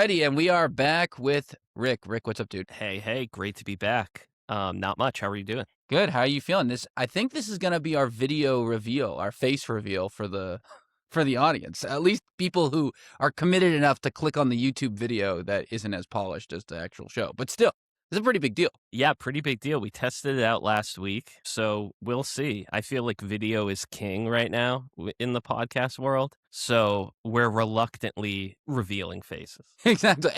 righty, and we are back with Rick. Rick, what's up, dude? Hey, great to be back. Not much. How are you doing? Good. How are you feeling? I think this is gonna be our video reveal, our face reveal for the audience. At least people who are committed enough to click on the YouTube video that isn't as polished as the actual show. But still, it's a pretty big deal. Yeah, pretty big deal. We tested it out last week, so we'll see. I feel like video is king right now in the podcast world, so we're reluctantly revealing faces. Exactly.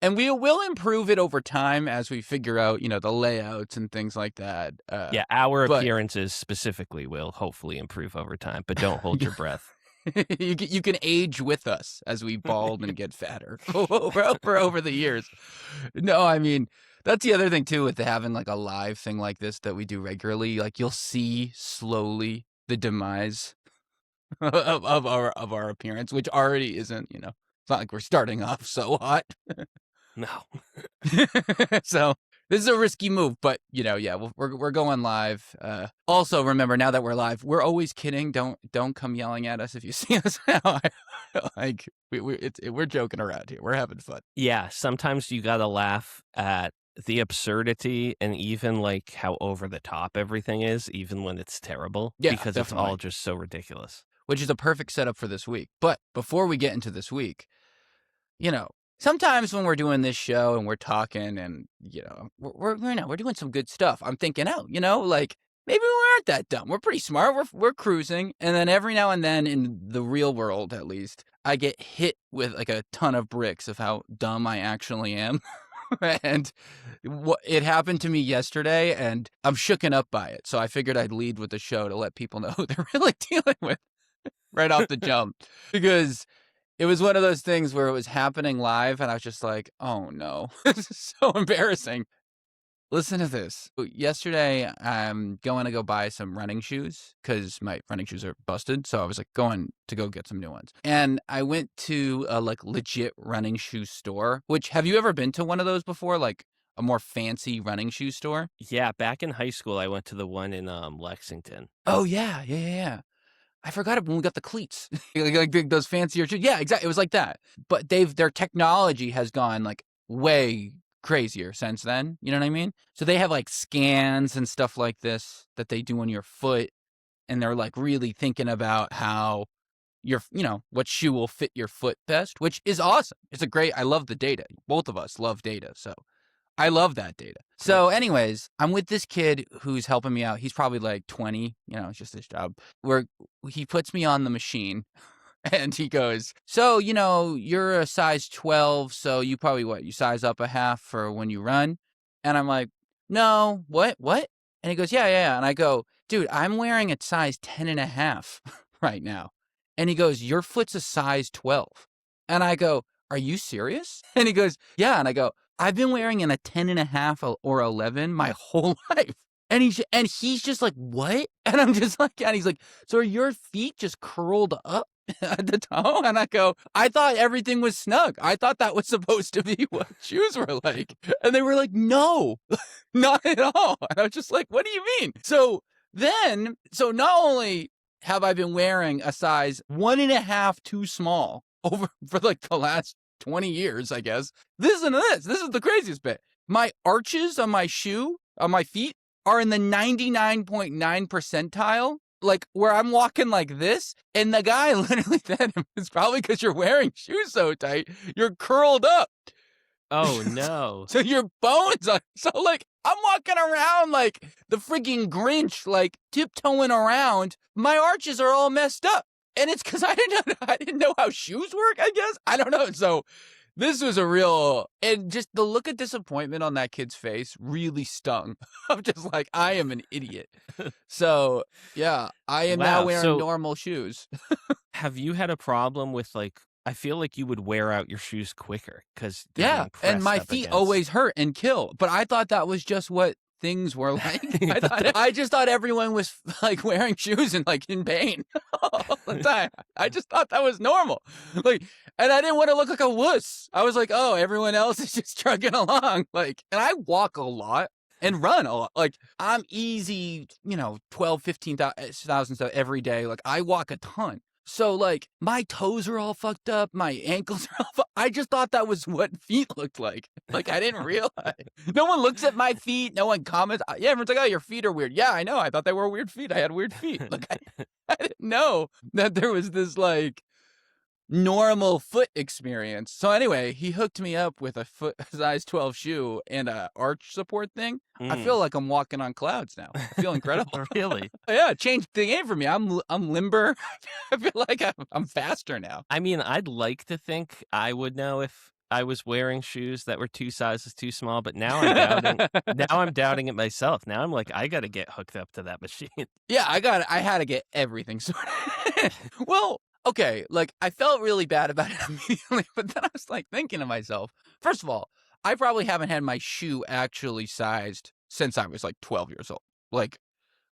And we will improve it over time as we figure out, the layouts and things like that. Yeah, our appearances specifically will hopefully improve over time, but don't hold your breath. You can age with us as we bald and get fatter over the years. No, I mean, that's the other thing too with having like a live thing like this that we do regularly. Like you'll see slowly the demise of our appearance, which already isn't, it's not like we're starting off so hot. No. So this is a risky move, but yeah, we're going live. Also, remember now that we're live, we're always kidding. Don't come yelling at us if you see us now. Like we're joking around here. We're having fun. Yeah, sometimes you gotta laugh at the absurdity and even like how over the top everything is, even when it's terrible. Yeah, because definitely. It's all just so ridiculous. Which is a perfect setup for this week. But before we get into this week, sometimes when we're doing this show and we're talking and, we're doing some good stuff. I'm thinking, like maybe we aren't that dumb. We're pretty smart. We're cruising. And then every now and then in the real world, at least, I get hit with like a ton of bricks of how dumb I actually am. And it happened to me yesterday and I'm shooken up by it. So I figured I'd lead with the show to let people know who they're really dealing with right off the jump, because it was one of those things where it was happening live and I was just like, oh no, this is so embarrassing. Listen to this. Yesterday, I'm going to go buy some running shoes because my running shoes are busted. So I was like going to go get some new ones. And I went to a like legit running shoe store, which have you ever been to one of those before? Like a more fancy running shoe store? Yeah, back in high school, I went to the one in Lexington. Oh, yeah. I forgot it when we got the cleats, like those fancier shoes. Yeah, exactly. It was like that. But their technology has gone like way crazier since then. You know what I mean? So they have like scans and stuff like this that they do on your foot. And they're like really thinking about how what shoe will fit your foot best, which is awesome. I love the data. Both of us love data. So I love that data. So anyways, I'm with this kid who's helping me out. He's probably like 20, it's just his job. Where he puts me on the machine and he goes, so, you're a size 12. So you probably you size up a half for when you run. And I'm like, no, what? And he goes, yeah. And I go, dude, I'm wearing a size 10.5 right now. And he goes, your foot's a size 12. And I go, are you serious? And he goes, yeah. And I go, I've been wearing a 10.5 or 11 my whole life. And he's just like, what? And I'm just like, and he's like, so are your feet just curled up at the toe? And I go, I thought everything was snug. I thought that was supposed to be what shoes were like. And they were like, no, not at all. And I was just like, what do you mean? So not only have I been wearing a size 1.5 too small for like the last 20 years, I guess. This is the craziest bit. My arches on my feet are in the 99.9 percentile, like where I'm walking like this. And the guy literally said, it's probably because you're wearing shoes so tight, you're curled up. Oh, no. So your bones are, so like I'm walking around like the freaking Grinch, like tiptoeing around. My arches are all messed up. And it's because I didn't know how shoes work, I guess. I don't know. So this was and just the look of disappointment on that kid's face really stung. I'm just like, I am an idiot. So yeah, I am now wearing normal shoes. Have you had a problem with like, I feel like you would wear out your shoes quicker because and my feet always hurt and kill. But I thought that was just what things were like. I just thought everyone was like wearing shoes and like in pain all the time. I just thought that was normal. Like, and I didn't want to look like a wuss. I was like, oh, everyone else is just trucking along. Like, and I walk a lot and run a lot. Like, I'm easy, 12, 15,000 steps every day. Like, I walk a ton. So, like, my toes are all fucked up. My ankles are all I just thought that was what feet looked like. Like, I didn't realize. No one looks at my feet. No one comments. Yeah, everyone's like, oh, your feet are weird. Yeah, I know. I thought they were weird feet. I had weird feet. Like, I didn't know that there was this, like, normal foot experience. So anyway, he hooked me up with a foot size 12 shoe and a arch support thing. I feel like I'm walking on clouds now. I feel incredible. Really? Yeah, it changed the game for me. I'm limber. I feel like I'm faster now. I mean, I'd like to think I would know if I was wearing shoes that were 2 sizes too small, but now I'm doubting. Now I'm doubting it myself. Now I'm like, I got to get hooked up to that machine. Yeah, I had to get everything sorted. Well, okay, like I felt really bad about it immediately, but then I was like thinking to myself, first of all, I probably haven't had my shoe actually sized since I was like 12 years old. Like,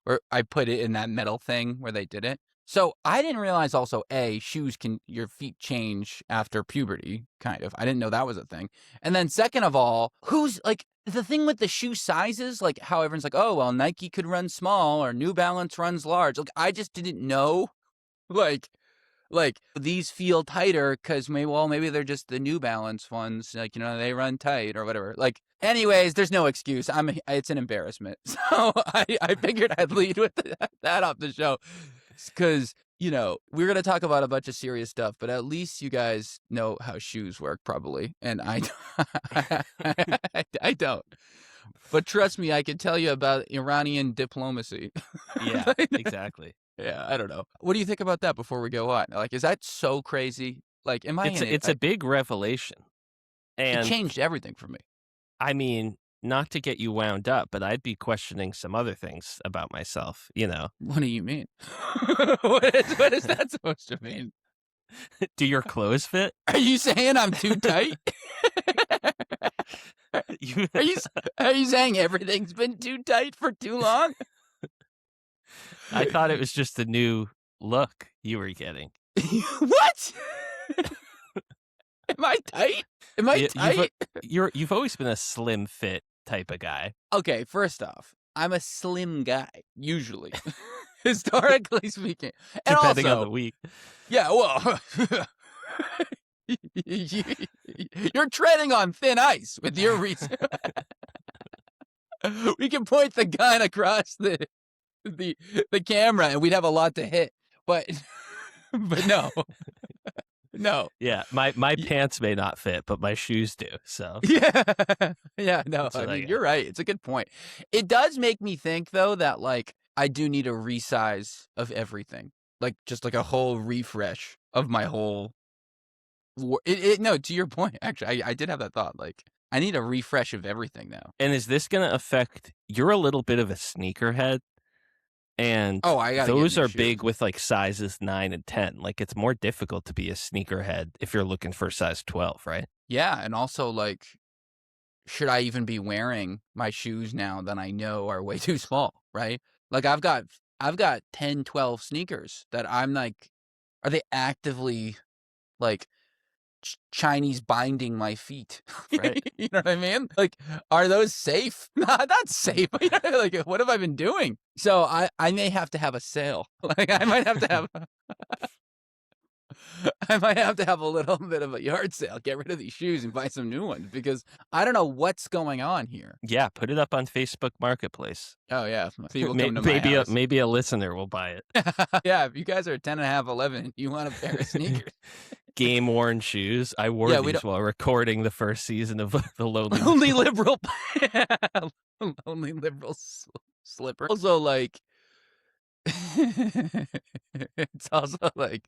or I put it in that metal thing where they did it. So I didn't realize also, shoes your feet change after puberty, kind of. I didn't know that was a thing. And then second of all, who's like, the thing with the shoe sizes, like how everyone's like, oh, well, Nike could run small or New Balance runs large. Like, I just didn't know, like these feel tighter because maybe they're just the New Balance ones. Like, they run tight or whatever. Like, anyways, there's no excuse. It's an embarrassment. So I figured I'd lead with that off the show because, we're going to talk about a bunch of serious stuff, but at least you guys know how shoes work probably. And I don't. But trust me, I can tell you about Iranian diplomacy. Yeah, exactly. Yeah, I don't know. What do you think about that before we go on? Like, is that so crazy? Like, am I in it? It's a big revelation. It And changed everything for me. I mean, not to get you wound up, but I'd be questioning some other things about myself, What do you mean? What is that supposed to mean? Do your clothes fit? Are you saying I'm too tight? Are you saying everything's been too tight for too long? I thought it was just the new look you were getting. What? Am I tight? Am I tight? You've always been a slim fit type of guy. Okay, first off, I'm a slim guy, usually. Historically speaking. And Depending also, on the week. Yeah, well, you're treading on thin ice with your reason. We can point the gun across the camera and we'd have a lot to hit, but no. No. Yeah, my pants may not fit, but my shoes do. So yeah, no. I mean, you're right. It's a good point. It does make me think though that like I do need a resize of everything, like just like a whole refresh of my whole. No, to your point, actually, I did have that thought. Like I need a refresh of everything now. And is this going to affect? You're a little bit of a sneakerhead. And those are big with like sizes 9 and 10. Like it's more difficult to be a sneakerhead if you're looking for size 12, right? Yeah, and also like, should I even be wearing my shoes now that I know are way too small, right? Like I've got 10, 12 sneakers that I'm like, are they actively like Chinese binding my feet, right? You know what I mean? Like, are those safe? Not safe. Like, what have I been doing? So I may have to have a sale. Like, I might have to have a little bit of a yard sale. Get rid of these shoes and buy some new ones because I don't know what's going on here. Yeah, put it up on Facebook Marketplace. Oh yeah, people come to my house. Maybe a listener will buy it. Yeah, if you guys are 10 and a half, 11, you want a pair of sneakers. Game worn shoes. I wore these while recording the first season of the Lonely Liberal. Lonely Liberal slipper. Also, like, it's also like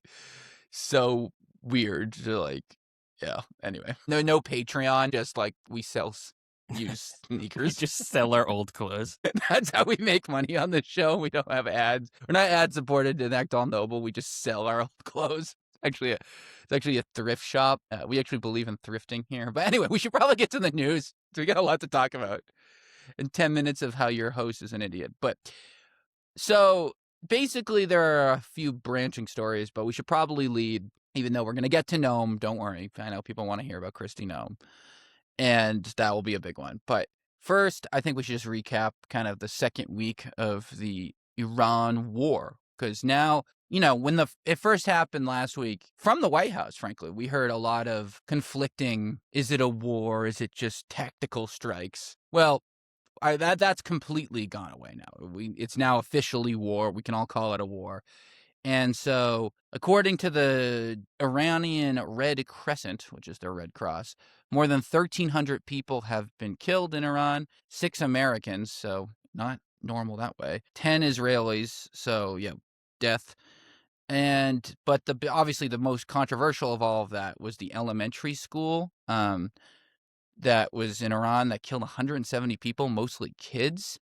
so weird to like, yeah. Anyway, no Patreon. Just like we sell used sneakers. We just sell our old clothes. That's how we make money on the show. We don't have ads. We're not ad supported in Act All Noble. We just sell our old clothes. It's actually a thrift shop. We actually believe in thrifting here. But anyway, we should probably get to the news. We got a lot to talk about. In 10 minutes of how your host is an idiot. But so basically there are a few branching stories, but we should probably lead, even though we're going to get to Noem. Don't worry. I know people want to hear about Kristi Noem. And that will be a big one. But first, I think we should just recap kind of the second week of the Iran war. Because now, when it first happened last week from the White House, frankly, we heard a lot of conflicting, is it a war? Is it just tactical strikes? Well, that's completely gone away now. It's now officially war. We can all call it a war. And so, according to the Iranian Red Crescent, which is their Red Cross, more than 1,300 people have been killed in Iran, 6 Americans, so not normal that way, 10 Israelis, so yeah, death. But obviously the most controversial of all of that was the elementary school that was in Iran that killed 170 people, mostly kids.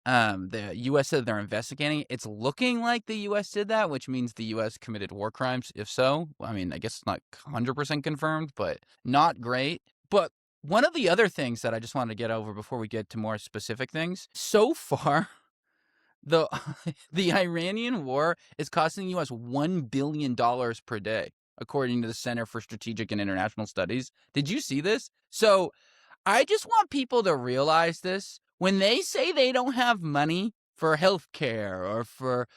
The U.S. said they're investigating. It's looking like the U.S. did that, which means the U.S. committed war crimes. If so, I mean, I guess it's not 100% confirmed, but not great. But one of the other things that I just wanted to get over before we get to more specific things, so far, the Iranian war is costing the U.S. $1 billion per day, according to the Center for Strategic and International Studies. Did you see this? So I just want people to realize this. When they say they don't have money for health care or for,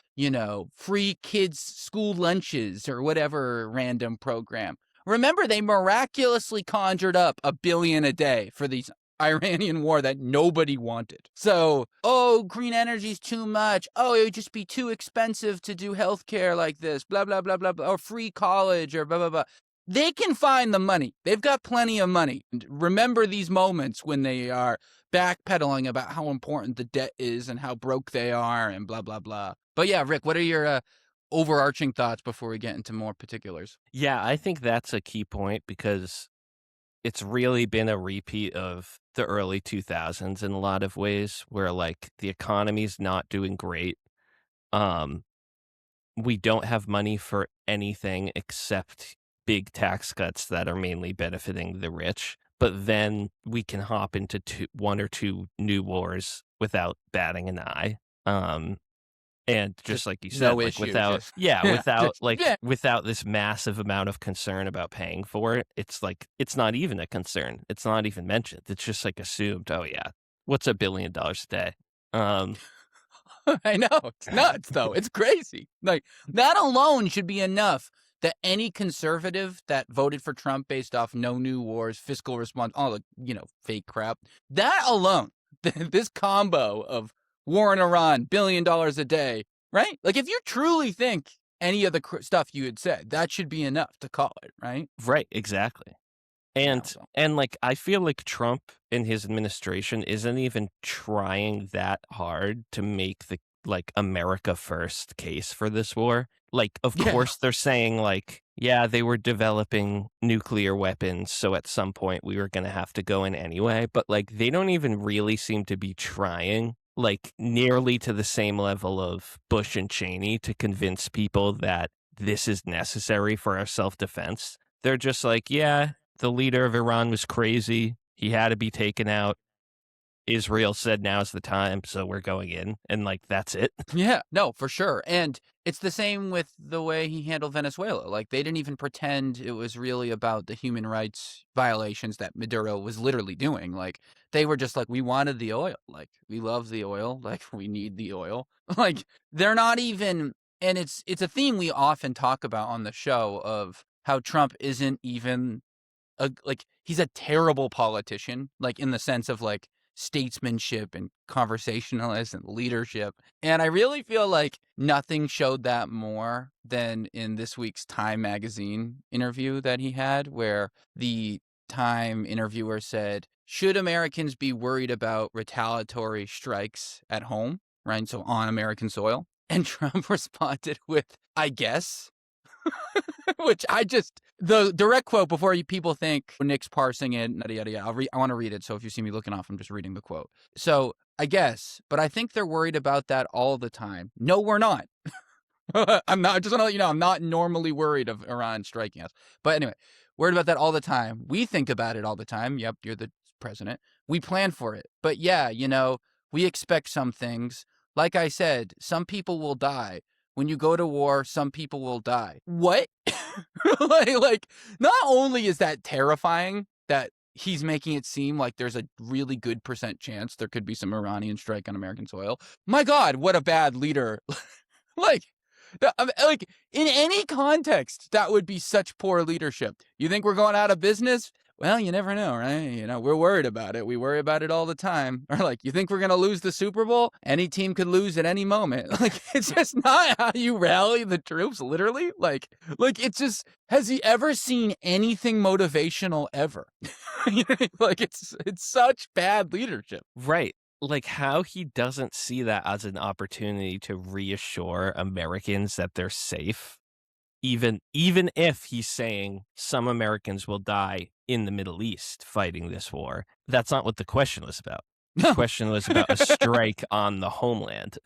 free kids' school lunches or whatever random program, remember they miraculously conjured up $1 billion a day for the Iranian war that nobody wanted. So, green energy's too much. Oh, it would just be too expensive to do health care like this, blah, blah, blah, blah, blah, or free college or blah, blah, blah. They can find the money. They've got plenty of money. Remember these moments when they are backpedaling about how important the debt is and how broke they are and blah, blah, blah. But yeah, Rick, what are your overarching thoughts before we get into more particulars? Yeah, I think that's a key point because it's really been a repeat of the early 2000s in a lot of ways where like the economy's not doing great. We don't have money for anything except big tax cuts that are mainly benefiting the rich. But then we can hop into one or two new wars without batting an eye. And just like you said, no like issue, without this massive amount of concern about paying for it, it's like it's not even a concern. It's not even mentioned. It's just like assumed. Oh yeah, what's $1 billion a day? I know, it's nuts though. It's crazy. Like that alone should be enough that any conservative that voted for Trump based off no new wars, fiscal response, all the fake crap, that alone, this combo of war in Iran, $1 billion a day, right? Like if you truly think any of the stuff you had said, that should be enough to call it, right? Right, exactly. And like I feel like Trump and his administration isn't even trying that hard to make the like America first case for this war. Like of course they're saying like, yeah, they were developing nuclear weapons, so at some point we were going to have to go in anyway, but like they don't even really seem to be trying like nearly to the same level of Bush and Cheney to convince people that this is necessary for our self-defense. They're just like, yeah, the leader of Iran was crazy. He had to be taken out. Israel said now's the time, so we're going in. And like, that's it. Yeah, no, for sure. And it's the same with the way he handled Venezuela. Like, they didn't even pretend it was really about the human rights violations that Maduro was literally doing. Like, they were just like, we wanted the oil. Like, we love the oil. Like, we need the oil. Like, they're not even... And it's a theme we often talk about on the show of how Trump isn't even... he's a terrible politician, like, in the sense of, like, statesmanship and conversationalist and leadership. And I really feel like nothing showed that more than in this week's Time magazine interview that he had, where the Time interviewer said, should Americans be worried about retaliatory strikes at home, right? So on American soil. And Trump responded with, I guess. Which the direct quote before people think Nick's parsing it, yada, yada, yada. I want to read it. So if you see me looking off, I'm just reading the quote. So I guess, but I think they're worried about that all the time. No, we're not. I'm not. I just want to let you know, I'm not normally worried of Iran striking us. But anyway, worried about that all the time. We think about it all the time. Yep, you're the president. We plan for it. But yeah, we expect some things. Like I said, some people will die. When you go to war, some people will die. What? like, not only is that terrifying that he's making it seem like there's a really good % chance there could be some Iranian strike on American soil. My God, what a bad leader. Like, Like, in any context, that would be such poor leadership. You think we're going out of business? Well, you never know, right? You know, we're worried about it. We worry about it all the time. Or like, you think we're going to lose the Super Bowl? Any team could lose at any moment. Like, it's just not how you rally the troops, literally. Like it's just, has he ever seen anything motivational ever? Like, it's such bad leadership. Right. Like how he doesn't see that as an opportunity to reassure Americans that they're safe. Even if he's saying some Americans will die in the Middle East fighting this war, that's not what the question was about. The question was about a strike on the homeland.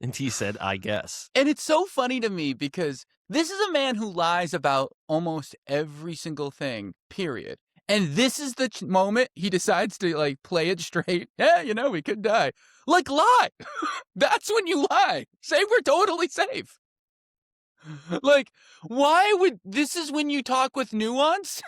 And he said, I guess. And it's so funny to me because this is a man who lies about almost every single thing, period. And this is the moment he decides to like play it straight. Yeah, you know, we could die. Like, lie. That's when you lie. Say we're totally safe. Like, why would this is when you talk with nuance?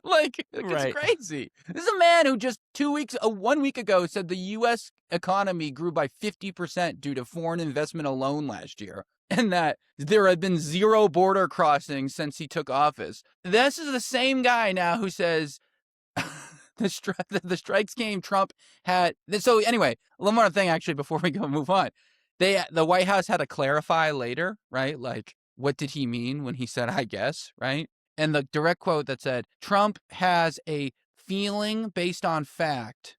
Like, it's crazy. This is a man who just 1 week ago said the U.S. economy grew by 50% due to foreign investment alone last year, and that there had been 0 border crossings since he took office. This is the same guy now who says the strikes came. Trump had. So anyway, one more thing actually before we move on. The White House had to clarify later, right? Like, what did he mean when he said, I guess, right? And the direct quote that said, Trump has a feeling based on fact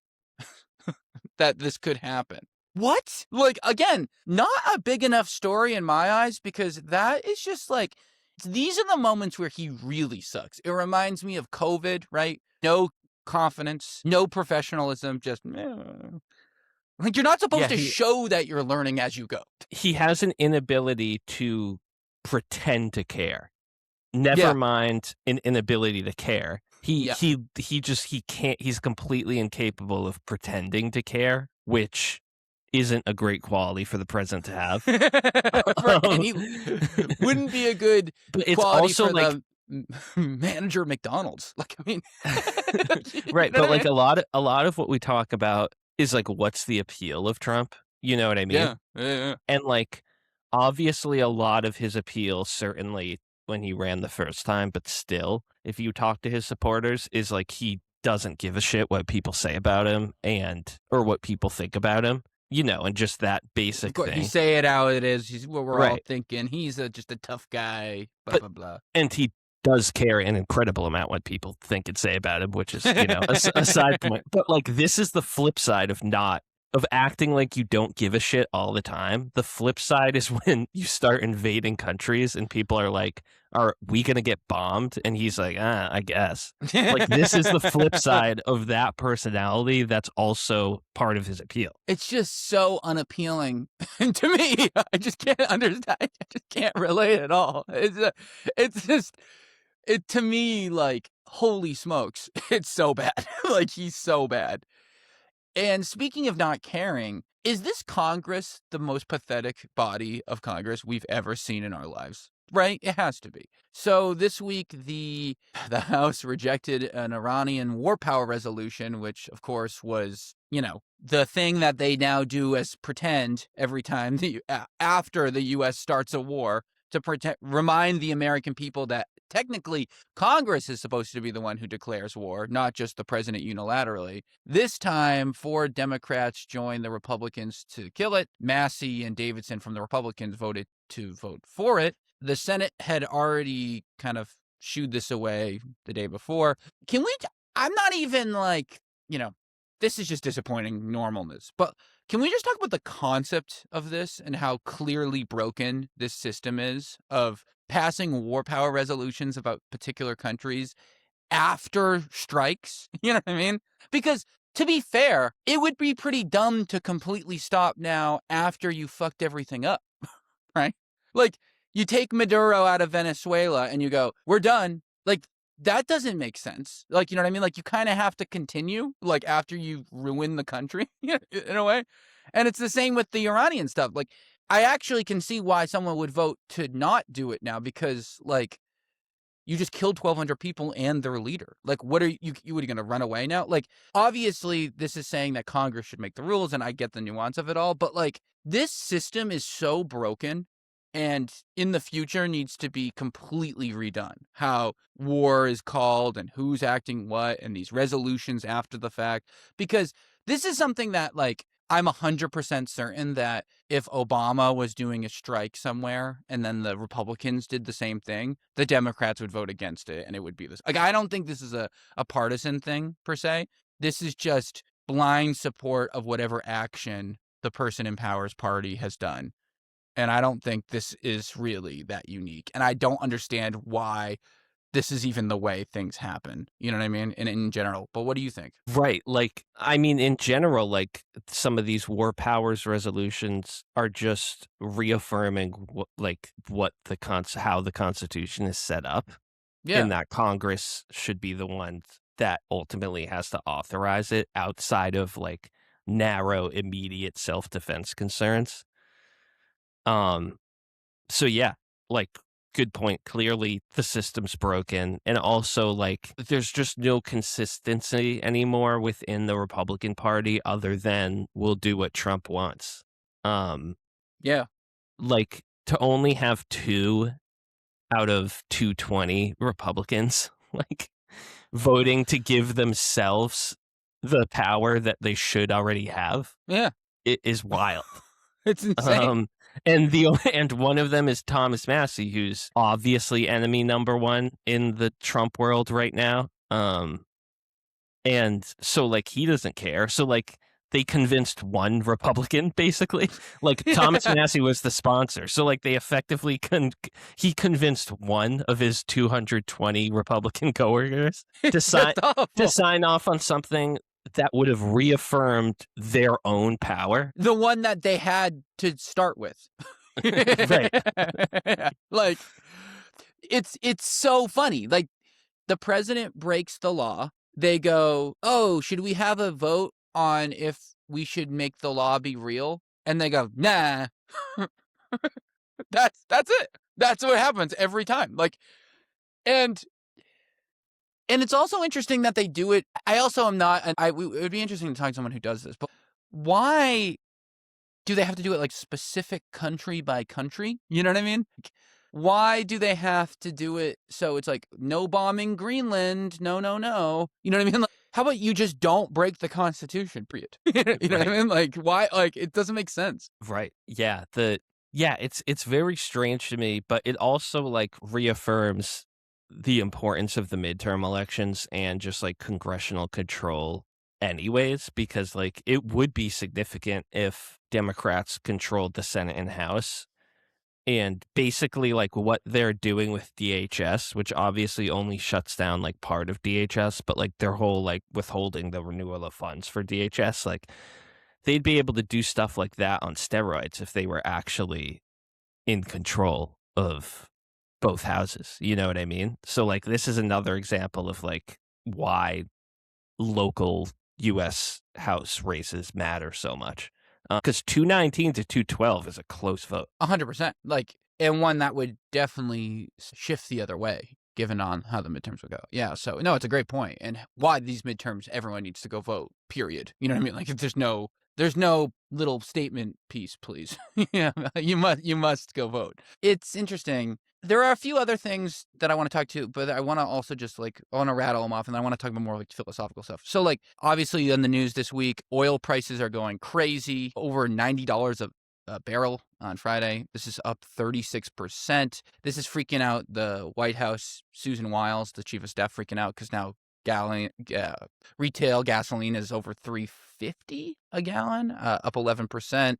that this could happen. What? Like, again, not a big enough story in my eyes, because that is just like, these are the moments where he really sucks. It reminds me of COVID, right? No confidence, no professionalism, just like, you're not supposed to show that you're learning as you go. He has an inability to pretend to care. Never mind an inability to care. He can't. He's completely incapable of pretending to care, which isn't a great quality for the president to have. Wouldn't be a good it's quality also for like the manager of McDonald's. Like, I mean, right. But like a lot of what we talk about is like, what's the appeal of Trump? You know what I mean? Yeah. And like, obviously a lot of his appeal, certainly when he ran the first time, but still, if you talk to his supporters, is like, he doesn't give a shit what people say about him or what people think about him, you know, and just that basic thing. You say it how it is. He's what we're all thinking. He's just a tough guy, blah, blah, blah. And he does care an incredible amount what people think and say about him, which is, you know, a side point. But like, this is the flip side of acting like you don't give a shit all the time. The flip side is when you start invading countries and people are like, are we going to get bombed? And he's like, I guess. Like, this is the flip side of that personality that's also part of his appeal. It's just so unappealing to me. I just can't understand. I just can't relate at all. It's just, to me, like, holy smokes, it's so bad. Like, he's so bad. And speaking of not caring, is this Congress the most pathetic body of Congress we've ever seen in our lives? Right? It has to be. So this week, the House rejected an Iranian war power resolution, which, of course, was, you know, the thing that they now do as pretend every time after the U.S. starts a war to remind the American people that technically Congress is supposed to be the one who declares war, not just the president unilaterally. This time, 4 Democrats joined the Republicans to kill it. Massey and Davidson from the Republicans voted to vote for it. The Senate had already kind of shooed this away the day before. I'm not even like, you know, this is just disappointing normalness, but can we just talk about the concept of this and how clearly broken this system is of passing war power resolutions about particular countries after strikes? You know what I mean? Because, to be fair, it would be pretty dumb to completely stop now after you fucked everything up, right? Like, you take Maduro out of Venezuela and you go, we're done. Like, that doesn't make sense. Like, you know what I mean? Like, you kind of have to continue, like, after you ruin the country, in a way. And it's the same with the Iranian stuff. Like, I actually can see why someone would vote to not do it now, because, like, You just killed 1,200 people and their leader. Like, what are you going to run away now? Like, obviously, this is saying that Congress should make the rules, and I get the nuance of it all, but like, this system is so broken and in the future needs to be completely redone. How war is called and who's acting what and these resolutions after the fact. Because this is something that, like, I'm 100% certain that if Obama was doing a strike somewhere and then the Republicans did the same thing, the Democrats would vote against it and it would be this. Like, I don't think this is a partisan thing per se. This is just blind support of whatever action the person in power's party has done. And I don't think this is really that unique. And I don't understand why this is even the way things happen. You know what I mean? And in general. But what do you think? Right. Like, I mean, in general, like, some of these war powers resolutions are just reaffirming how the Constitution is set up. Yeah. And that Congress should be the one that ultimately has to authorize it outside of, like, narrow, immediate self-defense concerns. So yeah, like, good point. Clearly the system's broken. And also, like, there's just no consistency anymore within the Republican Party other than we'll do what Trump wants. Yeah. Like, to only have 2 out of 220 Republicans, like, voting to give themselves the power that they should already have. Yeah. It is wild. It's insane. And one of them is Thomas Massie, who's obviously enemy number 1 in the Trump world right now. And so, like, he doesn't care. So, like, they convinced one Republican, basically. Like, Thomas Massie was the sponsor. So, like, they effectively he convinced one of his 220 Republican coworkers to sign off on something that would have reaffirmed their own power. The one that they had to start with. Right. Like, it's so funny. Like, the president breaks the law. They go, oh, should we have a vote on if we should make the law be real? And they go, nah. That's it. That's what happens every time. Like, and it's also interesting that they do it. I also am not, and it would be interesting to talk to someone who does this, but why do they have to do it like specific country by country? You know what I mean? Like, why do they have to do it so it's like no bombing Greenland? No. You know what I mean? Like, how about you just don't break the Constitution, period? You know what I mean? Like, why? Like, it doesn't make sense. Right. Yeah. It's very strange to me, but it also, like, reaffirms the importance of the midterm elections and just, like, congressional control anyways, because, like, it would be significant if Democrats controlled the Senate and House. And basically, like, what they're doing with DHS, which obviously only shuts down, like, part of DHS, but, like, their whole, like, withholding the renewal of funds for DHS, like, they'd be able to do stuff like that on steroids if they were actually in control of both houses. You know what I mean? So, like, this is another example of, like, why local U.S. House races matter so much. Because 219 to 212 is a close vote. 100%. Like, and one that would definitely shift the other way, given on how the midterms would go. Yeah, so, no, it's a great point. And why these midterms, everyone needs to go vote, period. You know what I mean? Like, if there's no little statement piece, please. Yeah, you must go vote. It's interesting. There are a few other things that I want to talk to, but I want to also just, like, I want to rattle them off, and I want to talk about more, like, philosophical stuff. So, like, obviously in the news this week, oil prices are going crazy, over $90 a barrel on Friday. This is up 36%. This is freaking out the White House. Susan Wiles, the chief of staff, freaking out because now retail gasoline is over $3.50 a gallon, up 11%.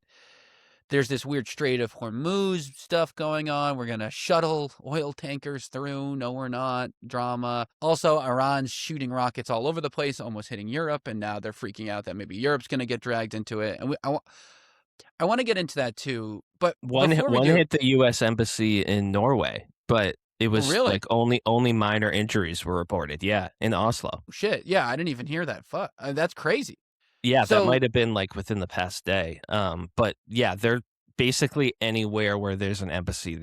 There's this weird Strait of Hormuz stuff going on. We're going to shuttle oil tankers through. No, we're not. Drama. Also, Iran's shooting rockets all over the place, almost hitting Europe. And now they're freaking out that maybe Europe's going to get dragged into it. And I want to get into that too. But one hit the U.S. Embassy in Norway, but it was like only minor injuries were reported. Yeah, in Oslo. Shit. Yeah, I didn't even hear that. That's crazy. Yeah, that might have been, like, within the past day. But yeah, they're basically anywhere where there's an embassy,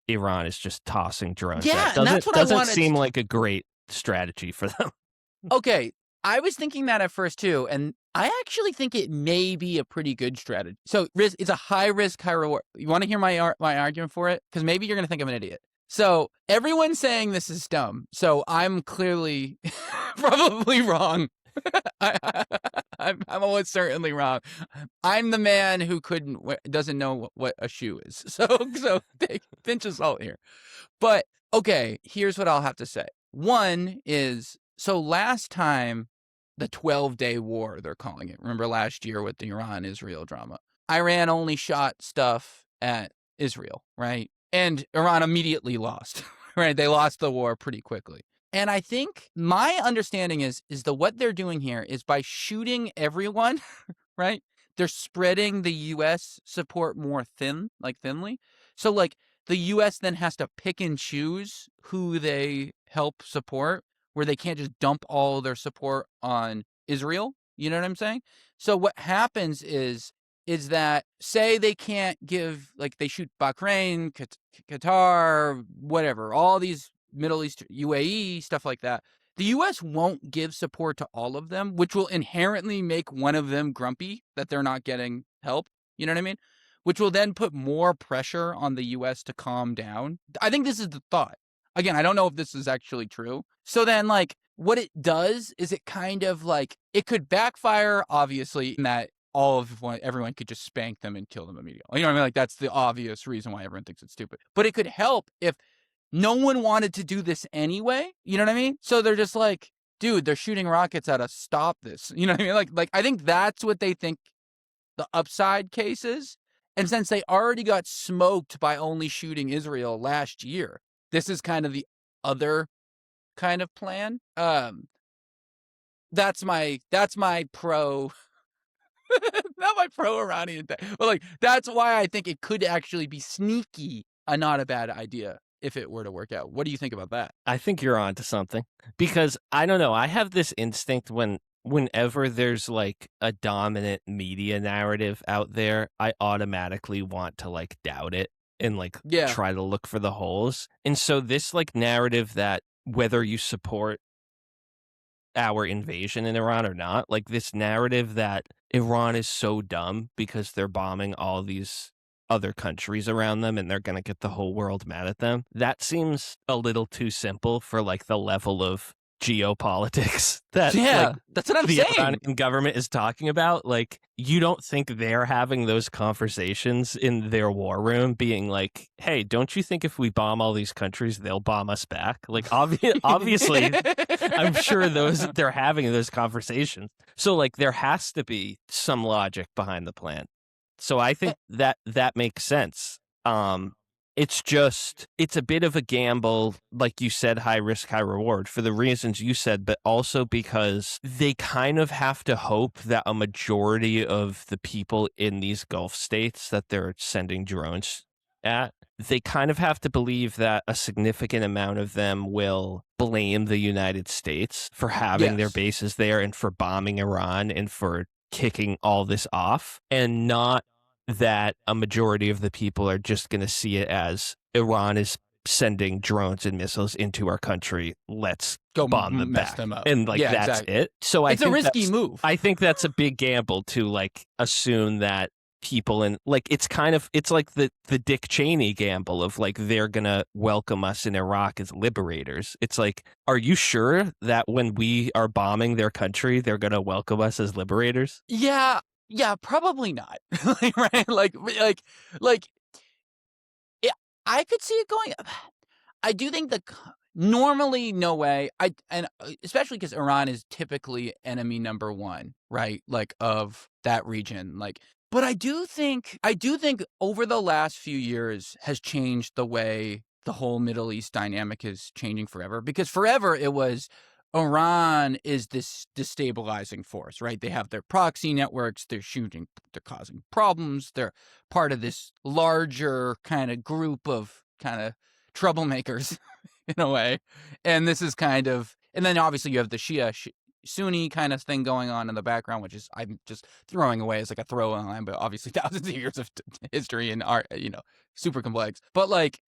Iran is just tossing drones. Yeah, and that's what I wanted. Doesn't seem like a great strategy for them. Okay, I was thinking that at first too, and I actually think it may be a pretty good strategy. So it's a high risk, high reward. You want to hear my argument for it? Because maybe you're going to think I'm an idiot. So everyone's saying this is dumb. So I'm clearly probably wrong. I'm almost certainly wrong. I'm the man who doesn't know what a shoe is. So take pinch of salt here. But okay, here's what I'll have to say. One is, so last time, the 12-day war, they're calling it. Remember last year with the Iran-Israel drama? Iran only shot stuff at Israel, right? And Iran immediately lost, right? They lost the war pretty quickly. And I think my understanding is that what they're doing here is by shooting everyone, right? They're spreading the U.S. support more thinly. So like the U.S. then has to pick and choose who they help support, where they can't just dump all their support on Israel. You know what I'm saying? So what happens is that, say they can't give, like they shoot Bahrain, Qatar, whatever, all these Middle East, UAE, stuff like that. The U.S. won't give support to all of them, which will inherently make one of them grumpy that they're not getting help. You know what I mean? Which will then put more pressure on the U.S. to calm down. I think this is the thought. Again, I don't know if this is actually true. So then, like, what it does is it kind of like, it could backfire, obviously, in that everyone could just spank them and kill them immediately. You know what I mean? Like, that's the obvious reason why everyone thinks it's stupid. But it could help if no one wanted to do this anyway. You know what I mean? So they're just like, dude, they're shooting rockets at us. Stop this. You know what I mean? Like I think that's what they think the upside case is. And since they already got smoked by only shooting Israel last year, this is kind of the other kind of plan. That's my pro, not my pro Iranian thing, but like that's why I think it could actually be sneaky, not a bad idea if it were to work out. What do you think about that? I think you're onto something, because I don't know. I have this instinct whenever there's like a dominant media narrative out there, I automatically want to like doubt it and like try to look for the holes. And so this like narrative that whether you support our invasion in Iran or not, like this narrative that Iran is so dumb because they're bombing all these other countries around them and they're going to get the whole world mad at them. That seems a little too simple for like the level of geopolitics that that's what I'm the saying. Iranian government is talking about. Like, you don't think they're having those conversations in their war room being like, hey, don't you think if we bomb all these countries, they'll bomb us back? Like, obviously, I'm sure they're having those conversations. So like there has to be some logic behind the plan. So I think that makes sense. It's a bit of a gamble, like you said, high risk, high reward, for the reasons you said, but also because they kind of have to hope that a majority of the people in these Gulf states that they're sending drones at, they kind of have to believe that a significant amount of them will blame the United States for having their bases there and for bombing Iran and for kicking all this off, and not that a majority of the people are just going to see it as Iran is sending drones and missiles into our country. Let's go bomb them back. Them up. And like, that's it. So it's a risky move. I think that's a big gamble to like assume that people in like, it's like the Dick Cheney gamble of like, they're going to welcome us in Iraq as liberators. It's like, are you sure that when we are bombing their country, they're going to welcome us as liberators? Yeah, probably not. Right? Like, yeah, I could see it going. I do think normally, no way. And especially because Iran is typically enemy number one, right? Like of that region. Like, but I do think over the last few years has changed the way the whole Middle East dynamic is changing forever. Because forever it was, Iran is this destabilizing force, right? They have their proxy networks, they're causing problems, they're part of this larger kind of group of kind of troublemakers in a way. And this is kind of, and then obviously you have the Shia Sunni kind of thing going on in the background, which is I'm just throwing away as like a throwaway line, but obviously thousands of years of history and art, super complex. But like,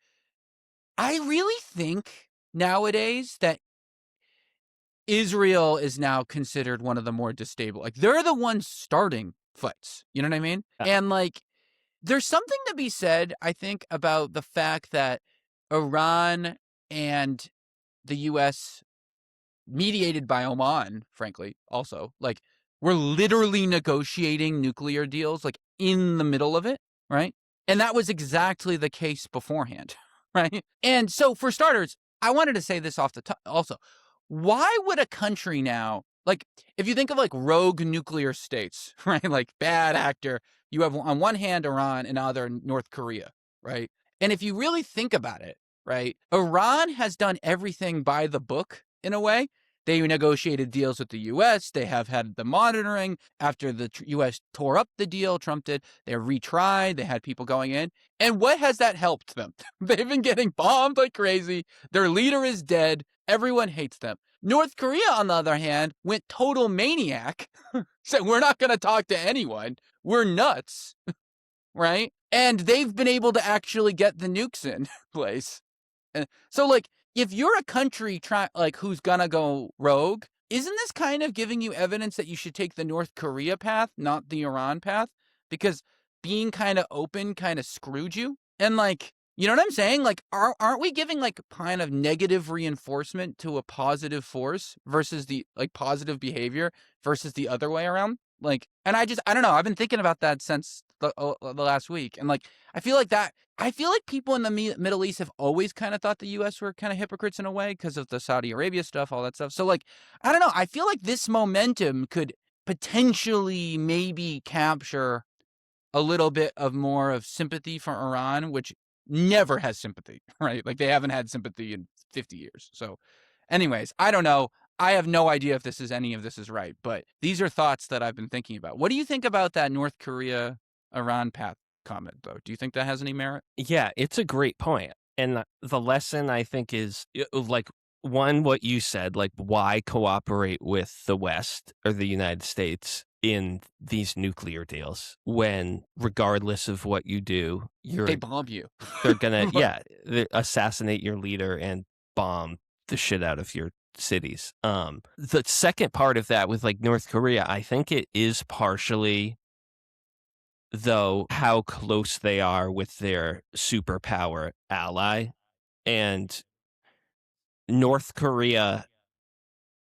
I really think nowadays that Israel is now considered one of the more destabilized. Like, they're the ones starting fights. You know what I mean? And like, there's something to be said, I think, about the fact that Iran and the U.S., mediated by Oman, frankly, also, like, we're literally negotiating nuclear deals, like, in the middle of it, right? And that was exactly the case beforehand, right? And so, for starters, I wanted to say this off the top also. Why would a country now, like, if you think of, like, rogue nuclear states, right? Like, bad actor, you have on one hand Iran and other North Korea, right? And if you really think about it, right, Iran has done everything by the book in a way. They negotiated deals with the U.S. They have had the monitoring after the U.S. tore up the deal. Trump did. They retried. They had people going in. And what has that helped them? They've been getting bombed like crazy. Their leader is dead. Everyone hates them. North Korea, on the other hand, went total maniac. Said, we're not going to talk to anyone. We're nuts. Right? And they've been able to actually get the nukes in place. So, like, if you're a country who's gonna go rogue, isn't this kind of giving you evidence that you should take the North Korea path, not the Iran path? Because being kind of open kind of screwed you. And like, you know what I'm saying? Like, aren't we giving like kind of negative reinforcement to a positive force versus the like positive behavior versus the other way around? Like, and I don't know. I've been thinking about that since the last week. And like, I feel like people in the Middle East have always kind of thought the U.S. were kind of hypocrites in a way because of the Saudi Arabia stuff, all that stuff. So like, I don't know. I feel like this momentum could potentially maybe capture a little bit of more of sympathy for Iran, which never has sympathy, right? Like, they haven't had sympathy in 50 years. So anyways, I don't know. I have no idea if any of this is right, but these are thoughts that I've been thinking about. What do you think about that North Korea Iran path comment, though? Do you think that has any merit? Yeah, it's a great point. And the lesson, I think, is like, one, what you said, like, why cooperate with the West or the United States in these nuclear deals when, regardless of what you do, they bomb you. They're gonna, assassinate your leader and bomb the shit out of your cities. The second part of that with like North Korea, I think it is partially, though, how close they are with their superpower ally. And North Korea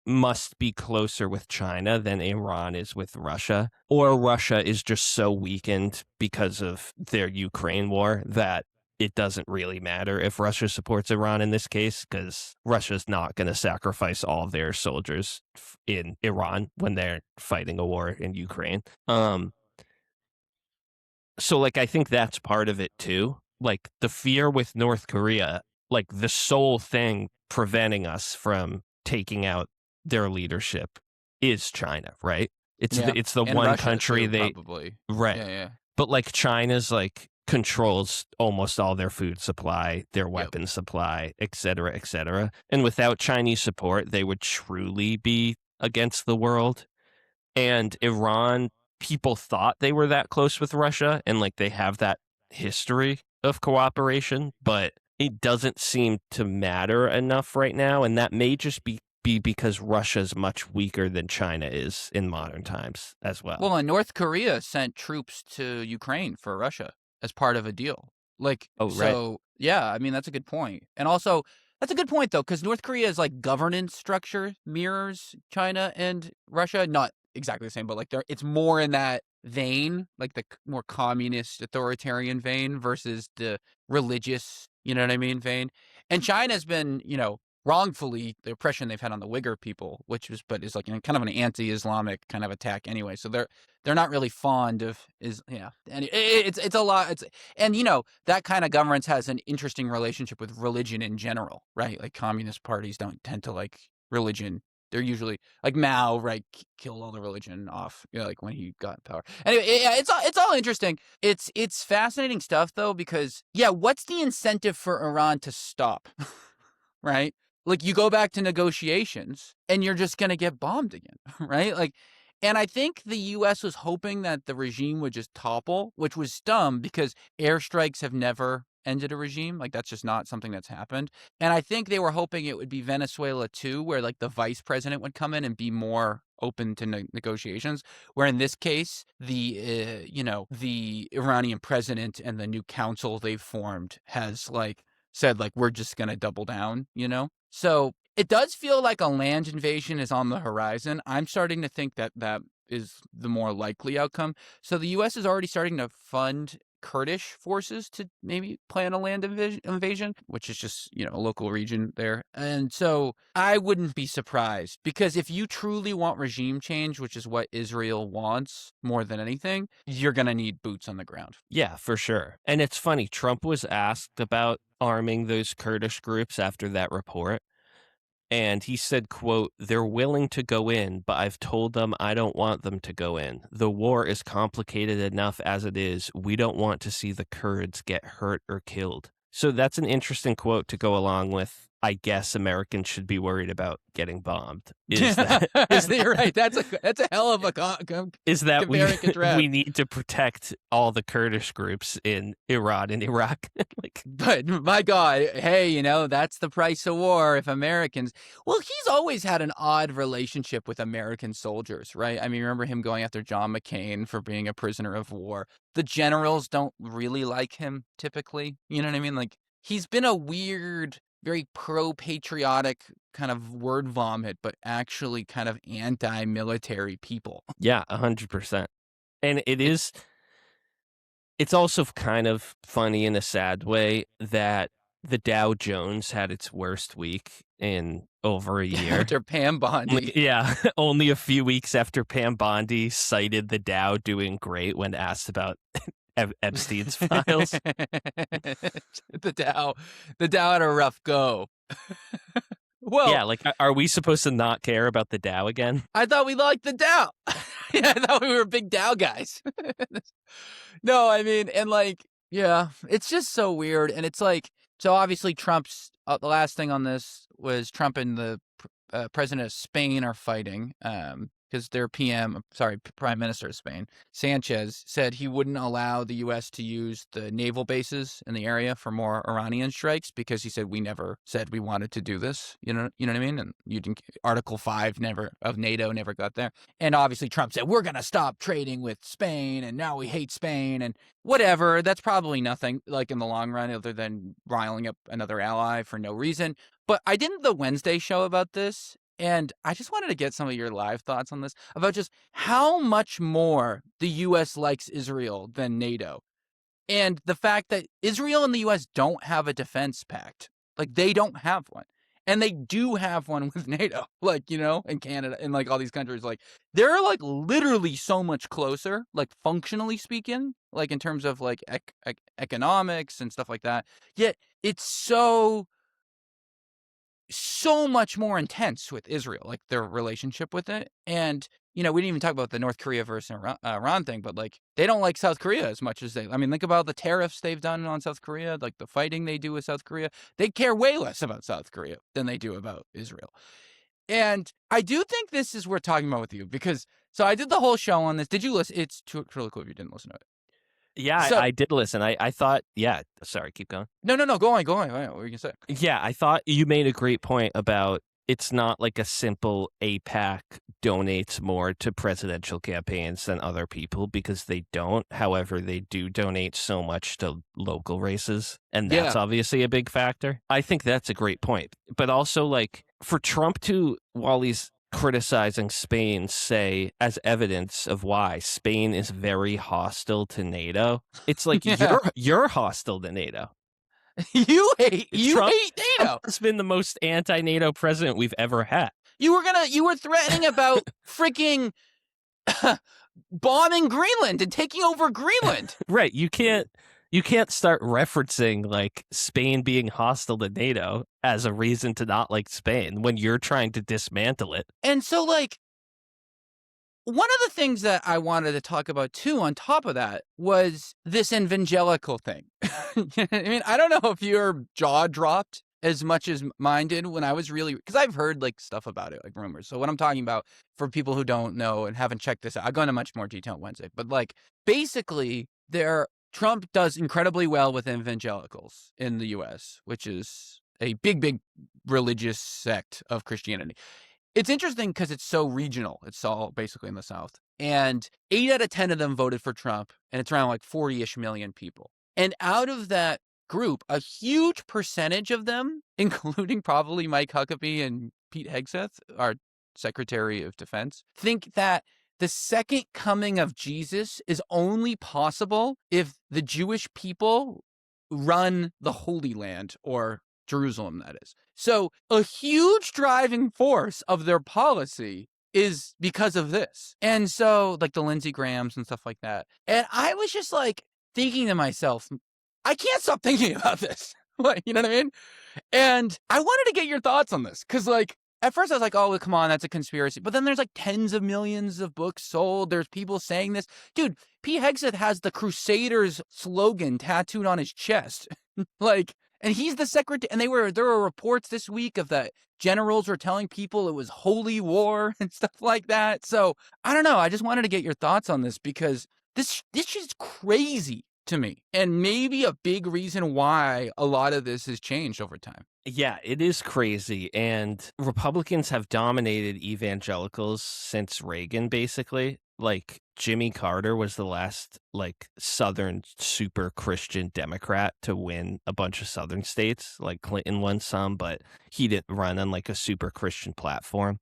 must be closer with China than Iran is with Russia, or Russia is just so weakened because of their Ukraine war that it doesn't really matter if Russia supports Iran in this case, because Russia's not going to sacrifice all their soldiers in Iran when they're fighting a war in Ukraine. So, like, I think that's part of it too. Like, the fear with North Korea, like, the sole thing preventing us from taking out their leadership is China, right? It's the and one Russia country too, probably. Right. Yeah. But like, China's like controls almost all their food supply, their weapon supply, et cetera, et cetera. And without Chinese support, they would truly be against the world. And Iran, people thought they were that close with Russia, and like, they have that history of cooperation, but it doesn't seem to matter enough right now. And that may just be because Russia's much weaker than China is in modern times as well. Well, and North Korea sent troops to Ukraine for Russia as part of a deal. Like, so, yeah, I mean, that's a good point. And also, that's a good point, though, because North Korea's like governance structure mirrors China and Russia. Not exactly the same, but like, it's more in that vein, like the more communist authoritarian vein versus the religious, you know what I mean, vein. And China's been, wrongfully, the oppression they've had on the Uyghur people, but is like kind of an anti-Islamic kind of attack anyway. So they're not really fond of and it's a lot. And that kind of governance has an interesting relationship with religion in general, right? Like, communist parties don't tend to like religion. They're usually like Mao, right? Killed all the religion off, like when he got power. Anyway, it's all interesting. It's fascinating stuff though, because what's the incentive for Iran to stop, right? Like, you go back to negotiations and you're just going to get bombed again, right? Like, and I think the U.S. was hoping that the regime would just topple, which was dumb because airstrikes have never ended a regime. Like, that's just not something that's happened. And I think they were hoping it would be Venezuela too, where like the vice president would come in and be more open to negotiations. Where in this case, the the Iranian president and the new council they've formed has like said like we're just going to double down, So it does feel like a land invasion is on the horizon. I'm starting to think that that is the more likely outcome. So the U.S. is already starting to fund Kurdish forces to maybe plan a land invasion, which is just, a local region there. And so I wouldn't be surprised because if you truly want regime change, which is what Israel wants more than anything, you're going to need boots on the ground. Yeah, for sure. And it's funny, Trump was asked about arming those Kurdish groups after that report. And he said, quote, "They're willing to go in, but I've told them I don't want them to go in. The war is complicated enough as it is. We don't want to see the Kurds get hurt or killed." So that's an interesting quote to go along with, I guess Americans should be worried about getting bombed. You're right. That's a hell of a is that we need to protect all the Kurdish groups in Iran and Iraq. But my God, hey, that's the price of war. If Americans, well, he's always had an odd relationship with American soldiers, right? I mean, remember him going after John McCain for being a prisoner of war. The generals don't really like him typically. You know what I mean? Like he's been a weird, very pro-patriotic kind of word vomit, but actually kind of anti-military people. Yeah, 100%. And it's also kind of funny in a sad way that the Dow Jones had its worst week in over a year. After Pam Bondi. Yeah, only a few weeks after Pam Bondi cited the Dow doing great when asked about Epstein's files. The Dow had a rough go. Well, yeah, like, are we supposed to not care about the Dow again? I thought we liked the Dow. Yeah, I thought we were big Dow guys. No, I mean, and like, yeah, it's just so weird. And it's like, so obviously Trump's, the last thing on this was Trump and the president of Spain are fighting. Because their Prime Minister of Spain, Sanchez, said he wouldn't allow the U.S. to use the naval bases in the area for more Iranian strikes because he said we never said we wanted to do this. You know what I mean? And Article 5 of NATO never got there. And obviously Trump said we're going to stop trading with Spain, and now we hate Spain and whatever. That's probably nothing like in the long run other than riling up another ally for no reason. But I did the Wednesday show about this. And I just wanted to get some of your live thoughts on this about just how much more the U.S. likes Israel than NATO. And the fact that Israel and the U.S. don't have a defense pact. Like, they don't have one. And they do have one with NATO, like, in Canada and like all these countries. Like, they're like literally so much closer, like functionally speaking, like in terms of like economics and stuff like that. Yet it's so much more intense with Israel, like their relationship with it. And, we didn't even talk about the North Korea versus Iran thing, but like they don't like South Korea as much as think about the tariffs they've done on South Korea, like the fighting they do with South Korea. They care way less about South Korea than they do about Israel. And I do think this is worth talking about with you because, so I did the whole show on this. Did you listen? It's really cool if you didn't listen to it. Yeah, so, I did listen. I thought, yeah, sorry, keep going. No, go on. What were you going to say? Yeah, I thought you made a great point about it's not like a simple AIPAC donates more to presidential campaigns than other people because they don't. However, they do donate so much to local races, and that's obviously a big factor. I think that's a great point. But also, like, for Trump to, while he's criticizing Spain, say as evidence of why Spain is very hostile to NATO. It's like you're hostile to NATO. You hate NATO. Trump has been the most anti-NATO president we've ever had. You were threatening about freaking bombing Greenland and taking over Greenland. Right. You can't start referencing like Spain being hostile to NATO as a reason to not like Spain when you're trying to dismantle it. And so, like, one of the things that I wanted to talk about too, on top of that, was this evangelical thing. I mean, I don't know if your jaw dropped as much as mine did when I was really, because I've heard like stuff about it, like rumors. So what I'm talking about for people who don't know and haven't checked this out, I'll go into much more detail on Wednesday. But like basically, Trump does incredibly well with evangelicals in the U.S., which is a big religious sect of Christianity. It's interesting because it's so regional. It's all basically in the South. And 8 out of 10 of them voted for Trump, and it's around like 40-ish million people. And out of that group, a huge percentage of them, including probably Mike Huckabee and Pete Hegseth, our Secretary of Defense, think that the second coming of Jesus is only possible if the Jewish people run the Holy Land, or Jerusalem, that is. So a huge driving force of their policy is because of this. And so like the Lindsey Grahams and stuff like that. And I was just like thinking to myself, I can't stop thinking about this. Like, you know what I mean? And I wanted to get your thoughts on this. Cause like at first I was like, oh, well, come on, that's a conspiracy. But then there's like tens of millions of books sold. There's people saying this. Dude, Pete Hegseth has the Crusaders slogan tattooed on his chest. Like, and he's the secretary. And there were reports this week of that generals were telling people it was holy war and stuff like that. So I don't know. I just wanted to get your thoughts on this because this is crazy to me, and maybe a big reason why a lot of this has changed over time. Yeah, it is crazy. And Republicans have dominated evangelicals since Reagan, basically. Like Jimmy Carter was the last like Southern super Christian Democrat to win a bunch of Southern states. Like Clinton won some, but he didn't run on like a super Christian platform.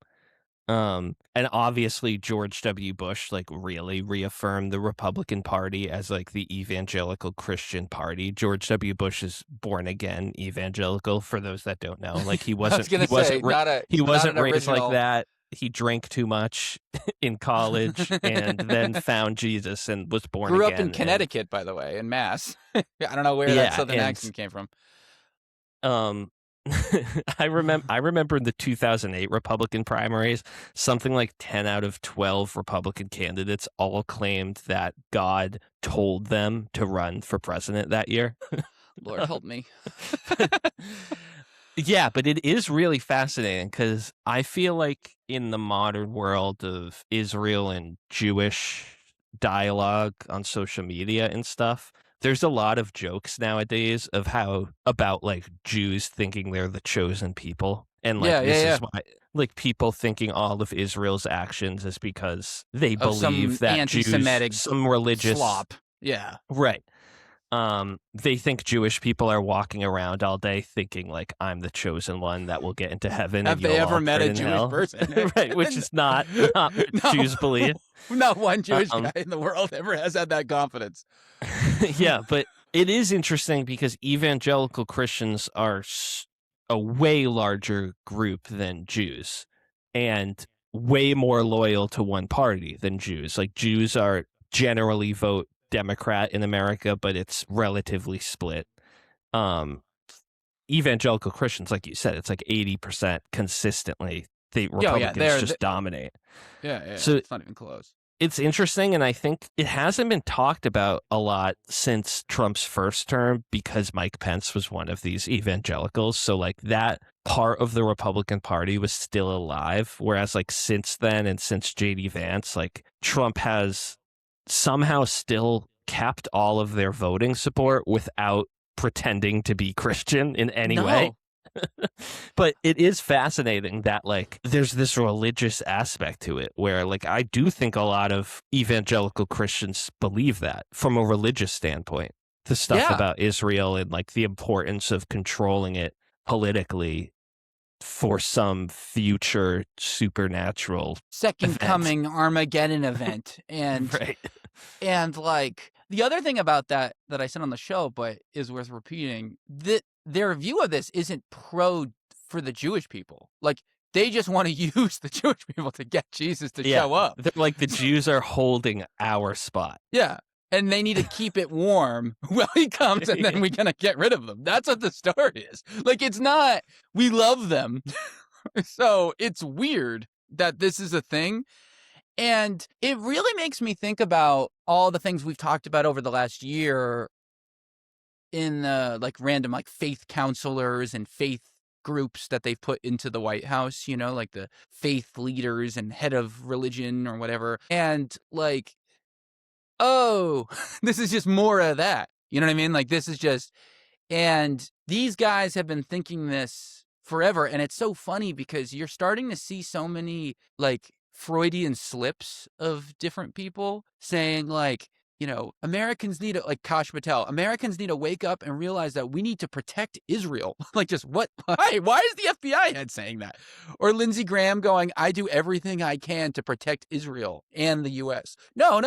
And obviously George W. Bush like really reaffirmed the Republican Party as like the evangelical Christian party. George W. Bush is born again evangelical, for those that don't know. Like he wasn't raised like that. He drank too much in college and then found Jesus and was born again. Grew up in Connecticut, by the way, in Mass. I don't know where that Southern accent came from. I remember in the 2008 Republican primaries, something like 10 out of 12 Republican candidates all claimed that God told them to run for president that year. Lord help me. Yeah, but it is really fascinating because I feel like in the modern world of Israel and Jewish dialogue on social media and stuff, there's a lot of jokes nowadays of about like Jews thinking they're the chosen people. And like this is why like people thinking all of Israel's actions is because they believe that anti-Semitic Jews, some religious slop. Yeah. Right. They think Jewish people are walking around all day thinking like I'm the chosen one that will get into heaven. Have they ever met a Jewish person? Right, which is not what Jews believe. Not one Jewish guy in the world ever has had that confidence. Yeah, but it is interesting because evangelical Christians are a way larger group than Jews and way more loyal to one party than Jews. Like Jews are generally vote Democrat in America, but it's relatively split. Evangelical Christians, like you said, it's like 80% consistently. Republicans just dominate. Yeah, so it's not even close. It's interesting, and I think it hasn't been talked about a lot since Trump's first term because Mike Pence was one of these evangelicals. So like that part of the Republican Party was still alive, whereas like since then and since J.D. Vance, like Trump has somehow still kept all of their voting support without pretending to be Christian in any way. But it is fascinating that like there's this religious aspect to it where like I do think a lot of evangelical Christians believe that from a religious standpoint. The stuff about Israel and like the importance of controlling it politically for some future supernatural second coming Armageddon event. And right. And like the other thing about that I said on the show, but is worth repeating, that their view of this isn't pro for the Jewish people. Like they just want to use the Jewish people to get Jesus to show up. They're like the Jews are holding our spot. Yeah. And they need to keep it warm while he comes, and then we're going to get rid of them. That's what the story is. Like, it's not, we love them. So it's weird that this is a thing. And it really makes me think about all the things we've talked about over the last year in like random like faith counselors and faith groups that they've put into the White House, you know, like the faith leaders and head of religion or whatever. And like, oh, this is just more of that. You know what I mean? Like, this is just, and these guys have been thinking this forever. And it's so funny because you're starting to see so many like Freudian slips of different people saying like, you know, Americans need to, like Kash Patel, Americans need to wake up and realize that we need to protect Israel. Like, just what? Why is the FBI head saying that? Or Lindsey Graham going, I do everything I can to protect Israel and the U.S. No.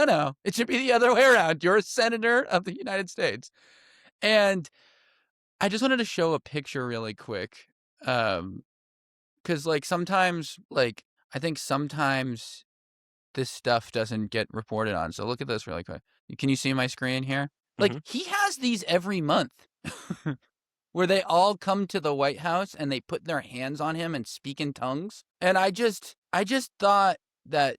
It should be the other way around. You're a senator of the United States. And I just wanted to show a picture really quick. Because like sometimes, like, I think sometimes this stuff doesn't get reported on. So look at this really quick. Can you see my screen here? Like, he has these every month where they all come to the White House and they put their hands on him and speak in tongues. And I just thought that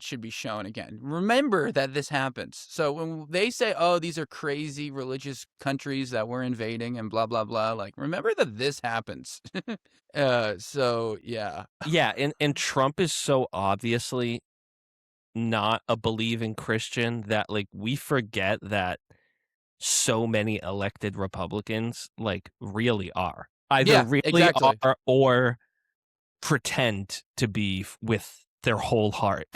should be shown again. Remember that this happens. So when they say, oh, these are crazy religious countries that we're invading and blah, blah, blah, like, remember that this happens. So, yeah. Yeah, and Trump is so obviously not a believing Christian that, like, we forget that so many elected Republicans, like, really are. Either exactly. are or pretend to be with their whole heart.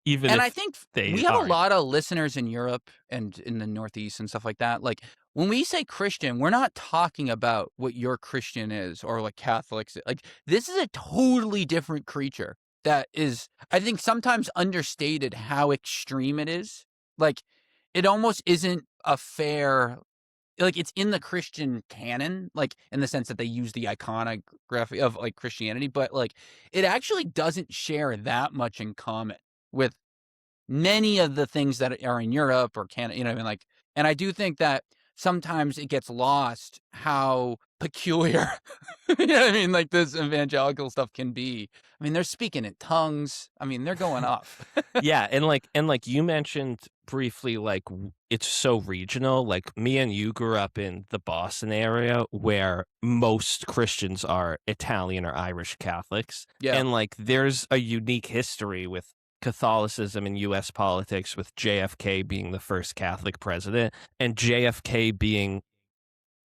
Even and if I think they we have aren't. a lot of listeners in Europe and in the Northeast and stuff like that. Like, when we say Christian, we're not talking about what your Christian is or like Catholics. Like, this is a totally different creature that is, I think, sometimes understated how extreme it is. Like, it almost isn't a fair, like, it's in the Christian canon, like, in the sense that they use the iconography of like Christianity, but like, it actually doesn't share that much in common with many of the things that are in Europe or Canada, you know what I mean? Like, and I do think that sometimes it gets lost how peculiar, you know what I mean? Like, this evangelical stuff can be. I mean, they're speaking in tongues. I mean, they're going off. Yeah, and like you mentioned briefly, like, it's so regional. Like, me and you grew up in the Boston area where most Christians are Italian or Irish Catholics. Yeah. And like, there's a unique history with Catholicism in U.S. politics, with JFK being the first Catholic president and JFK being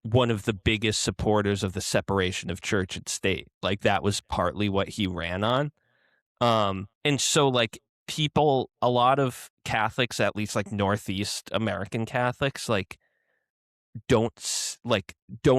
one of the biggest supporters of the separation of church and state. Like, that was partly what he ran on. And so like, people, a lot of Catholics, at least like Northeast American Catholics, like, don't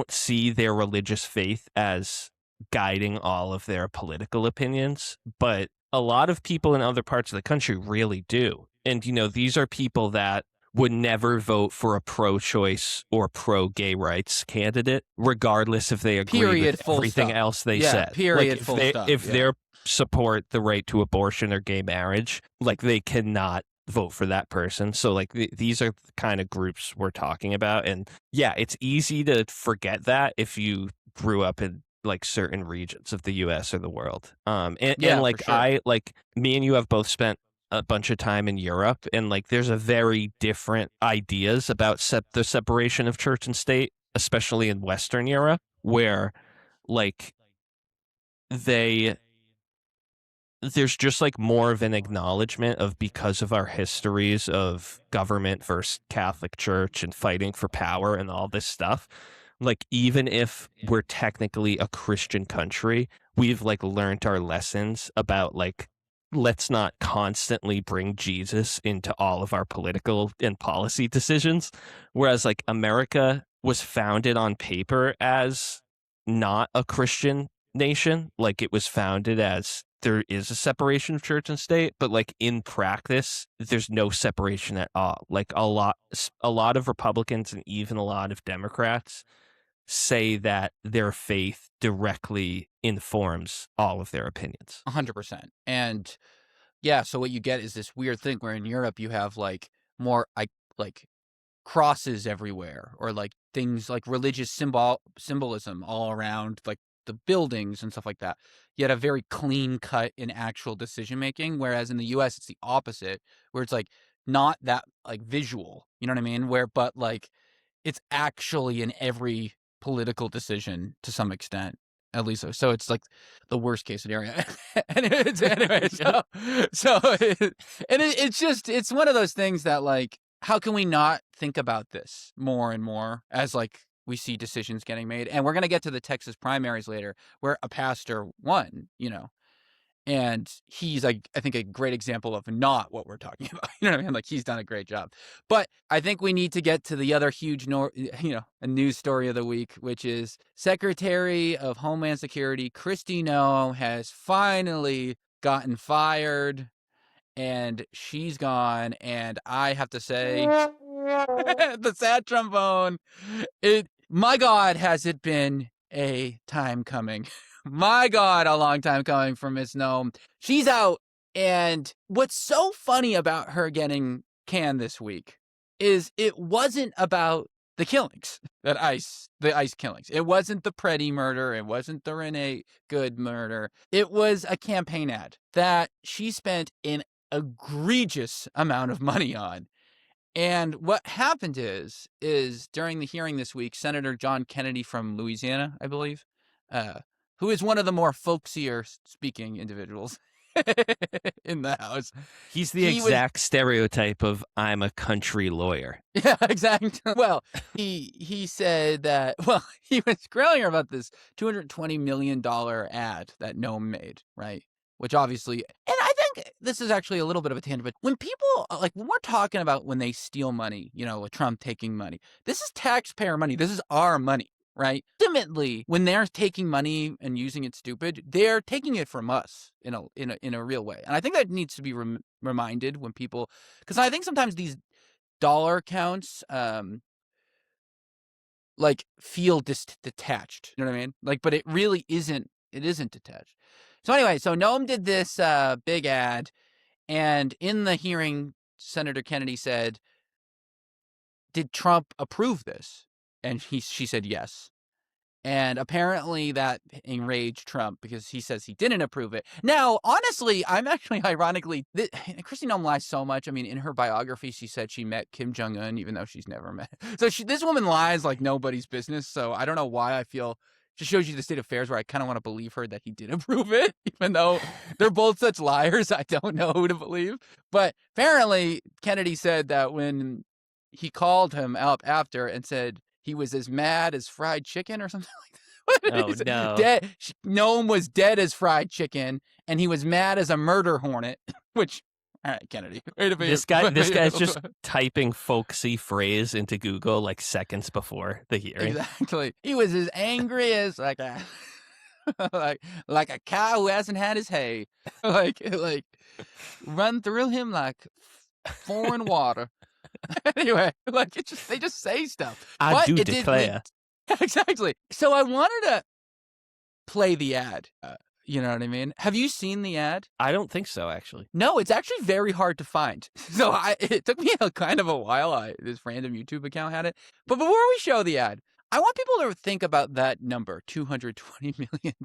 see their religious faith as guiding all of their political opinions, but a lot of people in other parts of the country really do. And, you know, these are people that would never vote for a pro-choice or pro-gay rights candidate, regardless if they agree with everything else they said. Period. Like, if they support the right to abortion or gay marriage, like, they cannot vote for that person. So like, these are the kind of groups we're talking about. And yeah, it's easy to forget that if you grew up in like certain regions of the US or the world. And like, sure. I, like, me and you have both spent a bunch of time in Europe, and like, there's a very different ideas about the separation of church and state, especially in Western Europe, where like, there's just like more of an acknowledgement of, because of our histories of government versus Catholic Church and fighting for power and all this stuff, like, even if we're technically a Christian country, we've like learned our lessons about like, let's not constantly bring Jesus into all of our political and policy decisions. Whereas like, America was founded on paper as not a Christian nation. Like, it was founded as there is a separation of church and state, but like, in practice, there's no separation at all. Like, a lot of Republicans and even a lot of Democrats say that their faith directly informs all of their opinions. 100%. And yeah, so what you get is this weird thing where in Europe you have like more like crosses everywhere, or like things like religious symbolism all around like the buildings and stuff like that. You had a very clean cut in actual decision making, whereas in the US it's the opposite, where it's like not that like visual, you know what I mean? But like, it's actually in every political decision to some extent. At least so it's like the worst case scenario. Anyway, it's one of those things that like, how can we not think about this more and more as like we see decisions getting made? And we're going to get to the Texas primaries later where a pastor won, and he's like, I think a great example of not what we're talking about. You know what I mean? Like he's done a great job. But I think we need to get to the other huge, a news story of the week, which is Secretary of Homeland Security Kristi Noem has finally gotten fired, and she's gone. And I have to say, the sad trombone. My God, has it been a time coming? My God, a long time coming for Miss Noem. She's out. And what's so funny about her getting canned this week is it wasn't about the killings, the ICE killings. It wasn't the Preddy murder. It wasn't the Renee Good murder. It was a campaign ad that she spent an egregious amount of money on. And what happened is during the hearing this week, Senator John Kennedy from Louisiana, I believe, who is one of the more folksier speaking individuals in the House. He's the exact stereotype of I'm a country lawyer. Yeah, exactly. Well, he said that, he was grilling her about this $220 million ad that Noem made, right? Which obviously, and I think this is actually a little bit of a tangent, but when people, like when we're talking about when they steal money, with Trump taking money, this is taxpayer money. This is our money, right? Ultimately, when they're taking money and using it stupid, they're taking it from us in a real way. And I think that needs to be reminded when people, because I think sometimes these dollar counts, like feel detached. You know what I mean? Like, but it really isn't. It isn't detached. So anyway, so Noem did this big ad, and in the hearing, Senator Kennedy said, "Did Trump approve this?" And she said yes. And apparently that enraged Trump because he says he didn't approve it. Now, honestly, I'm actually ironically, Kristi Noem lies so much. I mean, in her biography, she said she met Kim Jong-un, even though she's never met. So this woman lies like nobody's business. So I don't know why I feel, just shows you the state of affairs where I kind of want to believe her that he did approve it, even though they're both such liars. I don't know who to believe. But apparently Kennedy said that when he called him up after and said, he was as mad as fried chicken or something like that. Oh, no. Noem was dead as fried chicken, and he was mad as a murder hornet, which, all right, Kennedy. Wait a minute. This guy's just typing folksy phrase into Google like seconds before the hearing. Exactly. He was as angry as like a like a cow who hasn't had his hay. like run through him like foreign water. Anyway, like they just say stuff. I do declare. Exactly. So I wanted to play the ad. You know what I mean? Have you seen the ad? I don't think so, actually. No, it's actually very hard to find. So it took me kind of a while. This random YouTube account had it. But before we show the ad, I want people to think about that number, $220 million.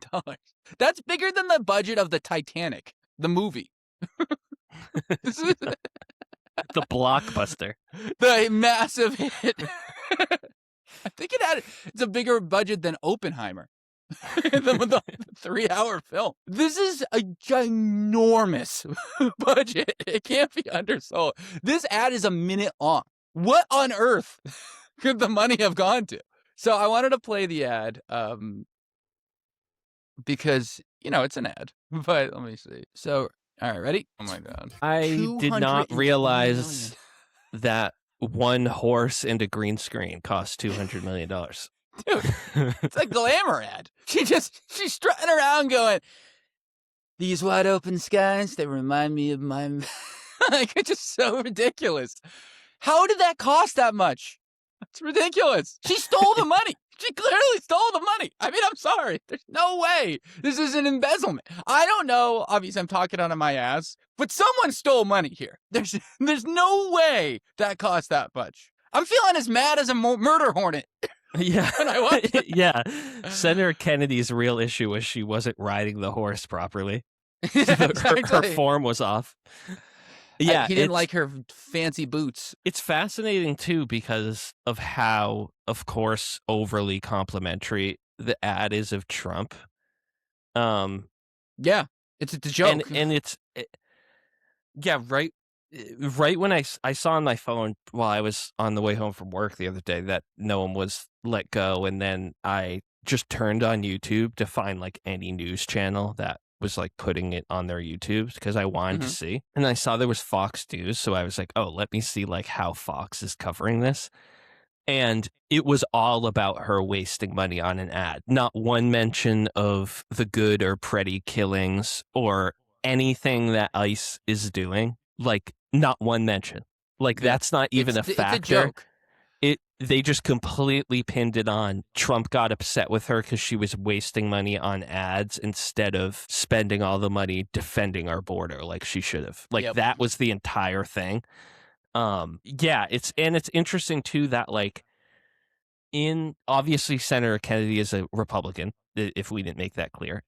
That's bigger than the budget of the Titanic, the movie. The blockbuster. The massive hit. I think it's a bigger budget than Oppenheimer. the 3-hour film. This is a ginormous budget. It can't be undersold. This ad is a minute long. What on earth could the money have gone to? So I wanted to play the ad because, it's an ad. But let me see. So, all right, ready? Oh, my God. I did not realize that one horse and a green screen cost $200 million. Dude, it's a glamour ad. She's strutting around going, these wide open skies, they remind me of my... Like, it's just so ridiculous. How did that cost that much? It's ridiculous. She stole the money. She clearly stole the money. I mean, I'm sorry. There's no way. This is an embezzlement. I don't know. Obviously, I'm talking out of my ass, but someone stole money here. There's no way that cost that much. I'm feeling as mad as a murder hornet. Yeah. When I watched it. Yeah. Senator Kennedy's real issue was she wasn't riding the horse properly. Yeah, exactly. Her form was off. Yeah, he didn't like her fancy boots. It's fascinating, too, because of how, of course, overly complimentary the ad is of Trump. Yeah, it's a joke. And yeah, right when I saw on my phone while I was on the way home from work the other day that Noem was let go, and then I just turned on YouTube to find like any news channel that was like putting it on their YouTube because I wanted to see. And I saw there was Fox News, so I was like, oh, let me see like how Fox is covering this. And it was all about her wasting money on an ad. Not one mention of the good or pretty killings or anything that ICE is doing. Like, not one mention. Like, that's not even a factor. It's a joke. They just completely pinned it on. Trump got upset with her because she was wasting money on ads instead of spending all the money defending our border like she should have. Like, that was the entire thing. Yeah, it's interesting too that like obviously Senator Kennedy is a Republican, if we didn't make that clear.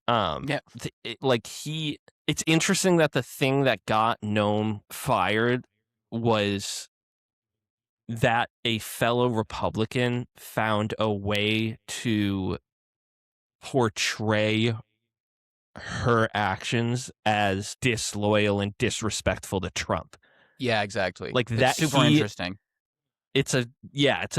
It's interesting that the thing that got Noem fired was that a fellow Republican found a way to portray her actions as disloyal and disrespectful to Trump. Yeah, exactly. Like it's super interesting. It's a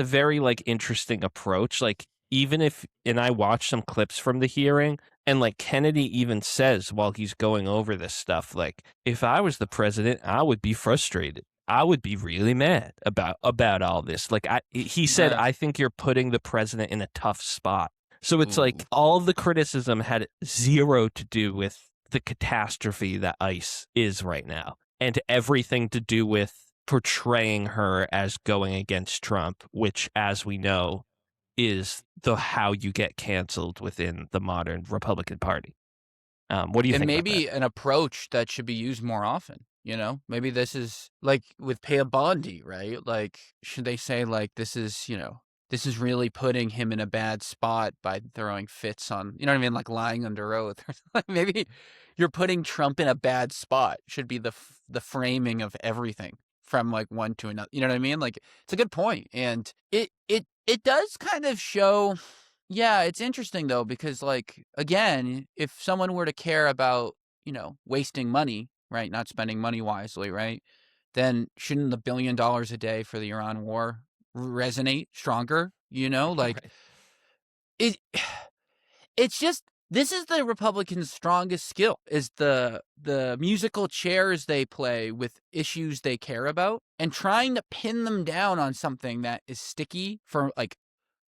very like interesting approach. Like and I watched some clips from the hearing, and like Kennedy even says while he's going over this stuff, like, if I was the president, I would be frustrated. I would be really mad about all this. Like he said, I think you're putting the president in a tough spot. So it's like all the criticism had zero to do with the catastrophe that ICE is right now, and everything to do with portraying her as going against Trump, which, as we know, is how you get canceled within the modern Republican Party. What do you think? And maybe an approach that should be used more often. Maybe this is like with Pia Bondi, right? Like, should they say like this is really putting him in a bad spot by throwing fits on, you know what I mean? Like lying under oath. Maybe you're putting Trump in a bad spot should be the framing of everything from like one to another. You know what I mean? Like, it's a good point. And it does kind of show, yeah, it's interesting though, because like, again, if someone were to care about, wasting money, right? Not spending money wisely, right? Then shouldn't the $1 billion a day for the Iran war resonate stronger? Like right. It's just, this is the Republicans' strongest skill, is the musical chairs they play with issues they care about, and trying to pin them down on something that is sticky for like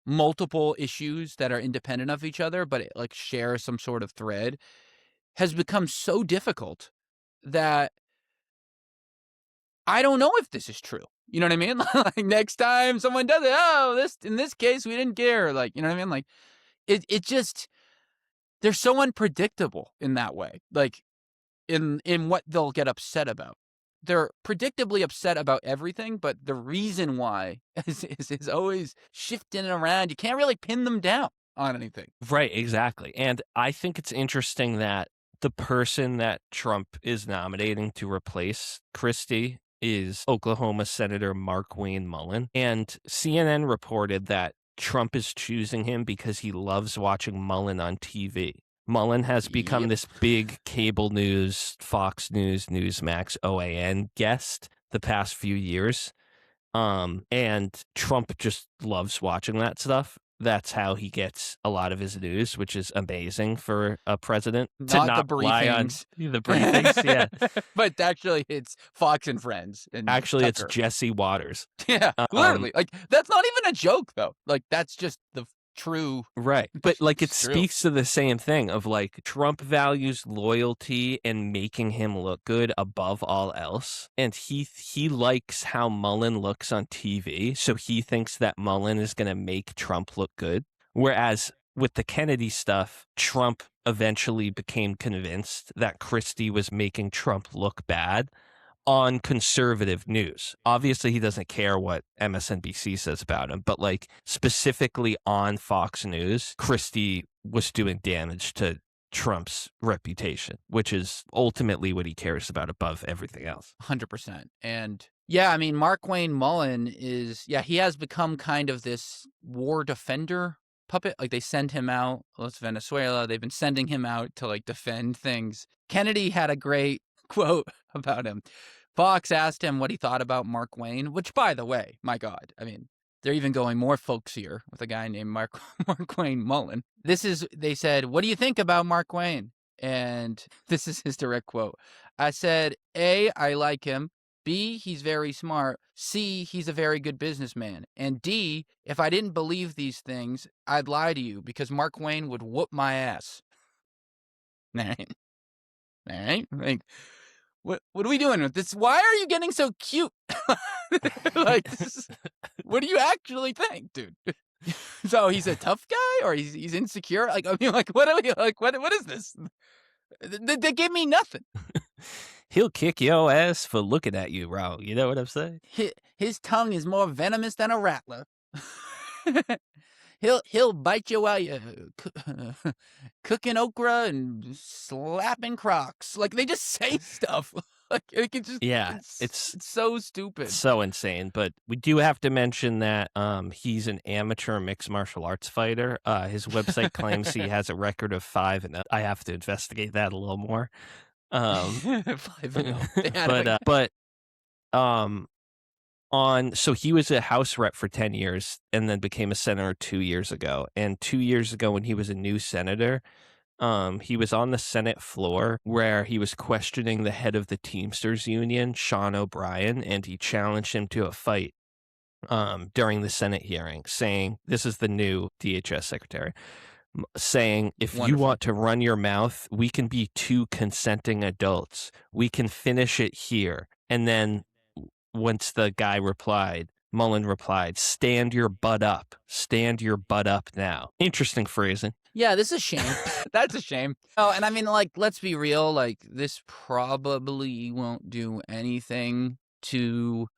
multiple issues that are independent of each other, but it like shares some sort of thread, has become so difficult that I don't know if this is true. You know what I mean? Like, next time someone does it, in this case, we didn't care. Like, you know what I mean? Like, it just, they're so unpredictable in that way. Like, in what they'll get upset about. They're predictably upset about everything, but the reason why is always shifting around. You can't really pin them down on anything. Right, exactly. And I think it's interesting that the person that Trump is nominating to replace Kristi is Oklahoma Senator Markwayne Mullin. And CNN reported that Trump is choosing him because he loves watching Mullin on TV. Mullin has become this big cable news, Fox News, Newsmax, OAN guest the past few years. And Trump just loves watching that stuff. That's how he gets a lot of his news, which is amazing for a president to not rely on the briefings. Yeah, but actually, it's Fox and Friends. And actually, Tucker. It's Jesse Waters. Yeah, literally. Like, that's not even a joke, though. Like, that's just the true. Right. But like, it speaks to the same thing of like, Trump values loyalty and making him look good above all else. And he likes how Mullin looks on TV. So he thinks that Mullin is going to make Trump look good. Whereas with the Kennedy stuff, Trump eventually became convinced that Kristi was making Trump look bad on conservative news. Obviously, he doesn't care what MSNBC says about him, but like specifically on Fox News, Kristi was doing damage to Trump's reputation, which is ultimately what he cares about above everything else. 100%. And yeah, I mean, Markwayne Mullin he has become kind of this war defender puppet. Like, they send him out. Well, it's Venezuela. They've been sending him out to, like, defend things. Kennedy had a great quote about him. Fox asked him what he thought about Markwayne, which, by the way, my God, I mean, they're even going more folksier with a guy named Markwayne Mullin. They said, what do you think about Markwayne? And this is his direct quote. I said, A, I like him. B, he's very smart. C, he's a very good businessman. And D, if I didn't believe these things, I'd lie to you because Markwayne would whoop my ass. All right. Like, what are we doing with this? Why are you getting so cute? Like, what do you actually think, dude? So he's a tough guy, or he's insecure? Like, I mean, like, what are we like? What is this? They give me nothing. He'll kick your ass for looking at you wrong. You know what I'm saying? His tongue is more venomous than a rattler. He'll bite you while you're cooking okra and slapping Crocs. Like, they just say stuff. Like, it can just, it's so stupid, so insane. But we do have to mention that he's an amateur mixed martial arts fighter. His website claims he has a record of 5-0. I have to investigate that a little more. 5-0. So he was a House rep for 10 years and then became a senator 2 years ago. And 2 years ago, when he was a new senator, he was on the Senate floor where he was questioning the head of the Teamsters Union, Sean O'Brien, and he challenged him to a fight during the Senate hearing, saying, this is the new DHS Secretary, saying, if you want to run your mouth, we can be 2 consenting adults. We can finish it here. And then once the guy replied, Mullin replied, stand your butt up. Stand your butt up now. Interesting phrasing. Yeah, this is a shame. That's a shame. Oh, and I mean, like, let's be real. Like, this probably won't do anything to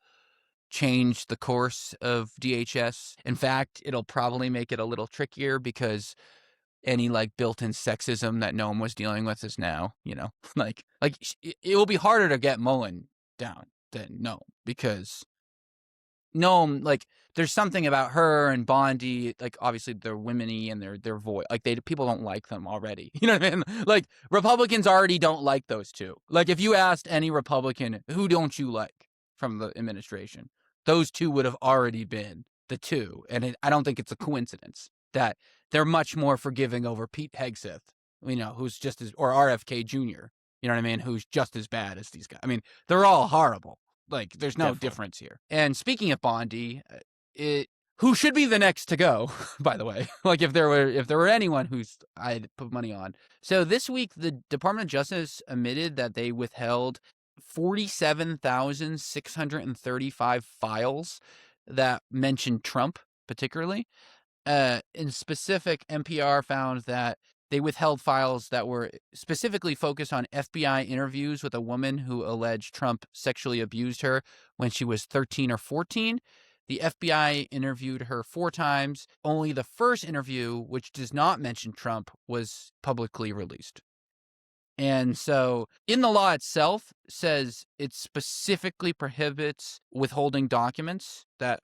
change the course of DHS. In fact, it'll probably make it a little trickier because any, like, built-in sexism that Noem was dealing with is now, you know, like it will be harder to get Mullin down than Noem, because Noem, like, there's something about her and Bondi, like, obviously they're women-y and their voice, like, people don't like them already. You know what I mean? Like, Republicans already don't like those two. Like, if you asked any Republican, who don't you like from the administration, those two would have already been the two. And I don't think it's a coincidence that they're much more forgiving over Pete Hegseth, you know, who's just as, or RFK Jr., you know what I mean, who's just as bad as these guys. I mean, they're all horrible. Like, there's no difference here. And speaking of Bondi, who should be the next to go, by the way, like, if there were anyone I'd put money on. So this week, the Department of Justice admitted that they withheld 47,635 files that mentioned Trump, particularly. In specific, NPR found that they withheld files that were specifically focused on FBI interviews with a woman who alleged Trump sexually abused her when she was 13 or 14. The FBI interviewed her 4 times. Only the first interview, which does not mention Trump, was publicly released. And so in the law itself says it specifically prohibits withholding documents that,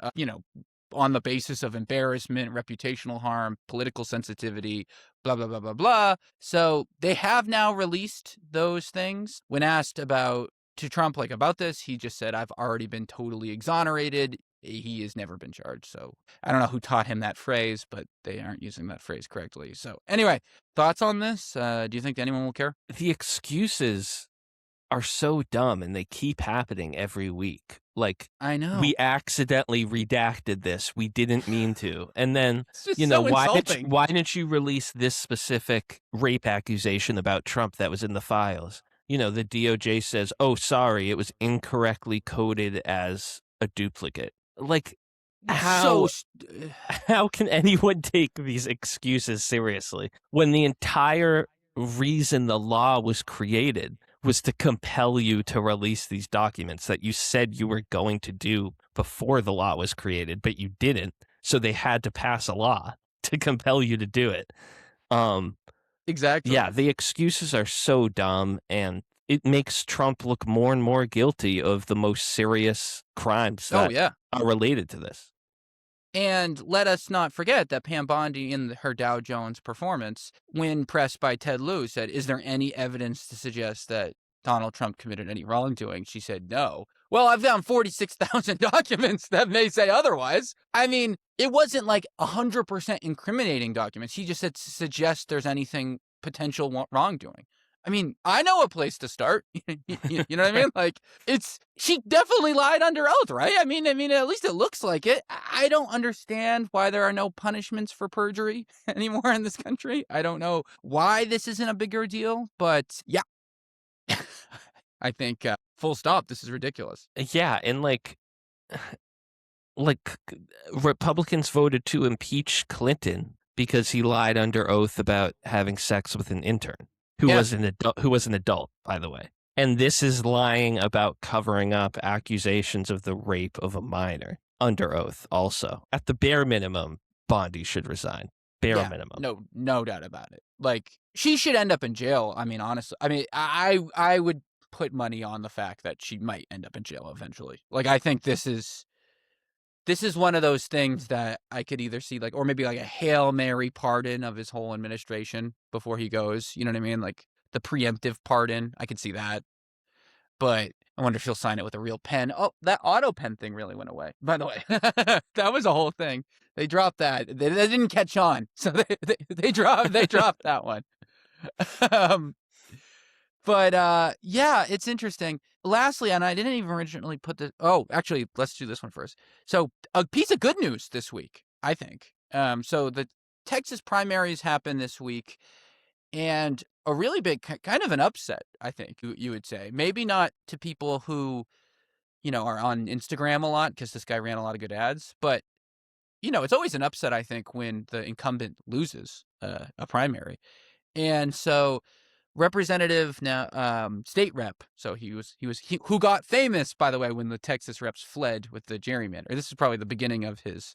on the basis of embarrassment, reputational harm, political sensitivity, blah, blah, blah, blah, blah. So they have now released those things. When asked to Trump, like, about this, he just said, I've already been totally exonerated. He has never been charged. So I don't know who taught him that phrase, but they aren't using that phrase correctly. So anyway, thoughts on this? Do you think anyone will care? The excuses are so dumb and they keep happening every week. Like, I know, we accidentally redacted this. We didn't mean to. And then, why didn't you release this specific rape accusation about Trump that was in the files? You know, the DOJ says, oh, sorry, it was incorrectly coded as a duplicate. Like, how can anyone take these excuses seriously when the entire reason the law was created was to compel you to release these documents that you said you were going to do before the law was created, but you didn't. So they had to pass a law to compel you to do it. Exactly. Yeah, the excuses are so dumb, and it makes Trump look more and more guilty of the most serious crimes that are related to this. And let us not forget that Pam Bondi, in her Dow Jones performance, when pressed by Ted Lieu, said, is there any evidence to suggest that Donald Trump committed any wrongdoing? She said no. Well, I've found 46,000 documents that may say otherwise. I mean, it wasn't like 100% incriminating documents. She just said to suggest there's anything potential wrongdoing. I mean, I know a place to start. You know what I mean? Like, she definitely lied under oath, right? I mean, at least it looks like it. I don't understand why there are no punishments for perjury anymore in this country. I don't know why this isn't a bigger deal, but yeah. I think full stop. This is ridiculous. Yeah, and like Republicans voted to impeach Clinton because he lied under oath about having sex with an intern who was an adult, by the way. And this is lying about covering up accusations of the rape of a minor under oath also. At the bare minimum, Bondi should resign. Bare minimum. No doubt about it. Like, she should end up in jail. I mean, honestly. I mean, I would put money on the fact that she might end up in jail eventually. Like, I think this is one of those things that I could either see, like, or maybe like a Hail Mary pardon of his whole administration before he goes. You know what I mean? Like the preemptive pardon. I could see that. But I wonder if he'll sign it with a real pen. Oh, that auto pen thing really went away, by the way. That was a whole thing. They dropped that. They didn't catch on. So they dropped that one. But yeah, it's interesting. Lastly, and I didn't even originally put this. Oh, actually, let's do this one first. So a piece of good news this week, I think. So the Texas primaries happened this week, and a really big kind of an upset, I think you would say. Maybe not to people who, are on Instagram a lot because this guy ran a lot of good ads, but it's always an upset, I think, when the incumbent loses a primary. And so Representative now, state rep. So he who got famous, by the way, when the Texas reps fled with the gerrymander. This is probably the beginning of his,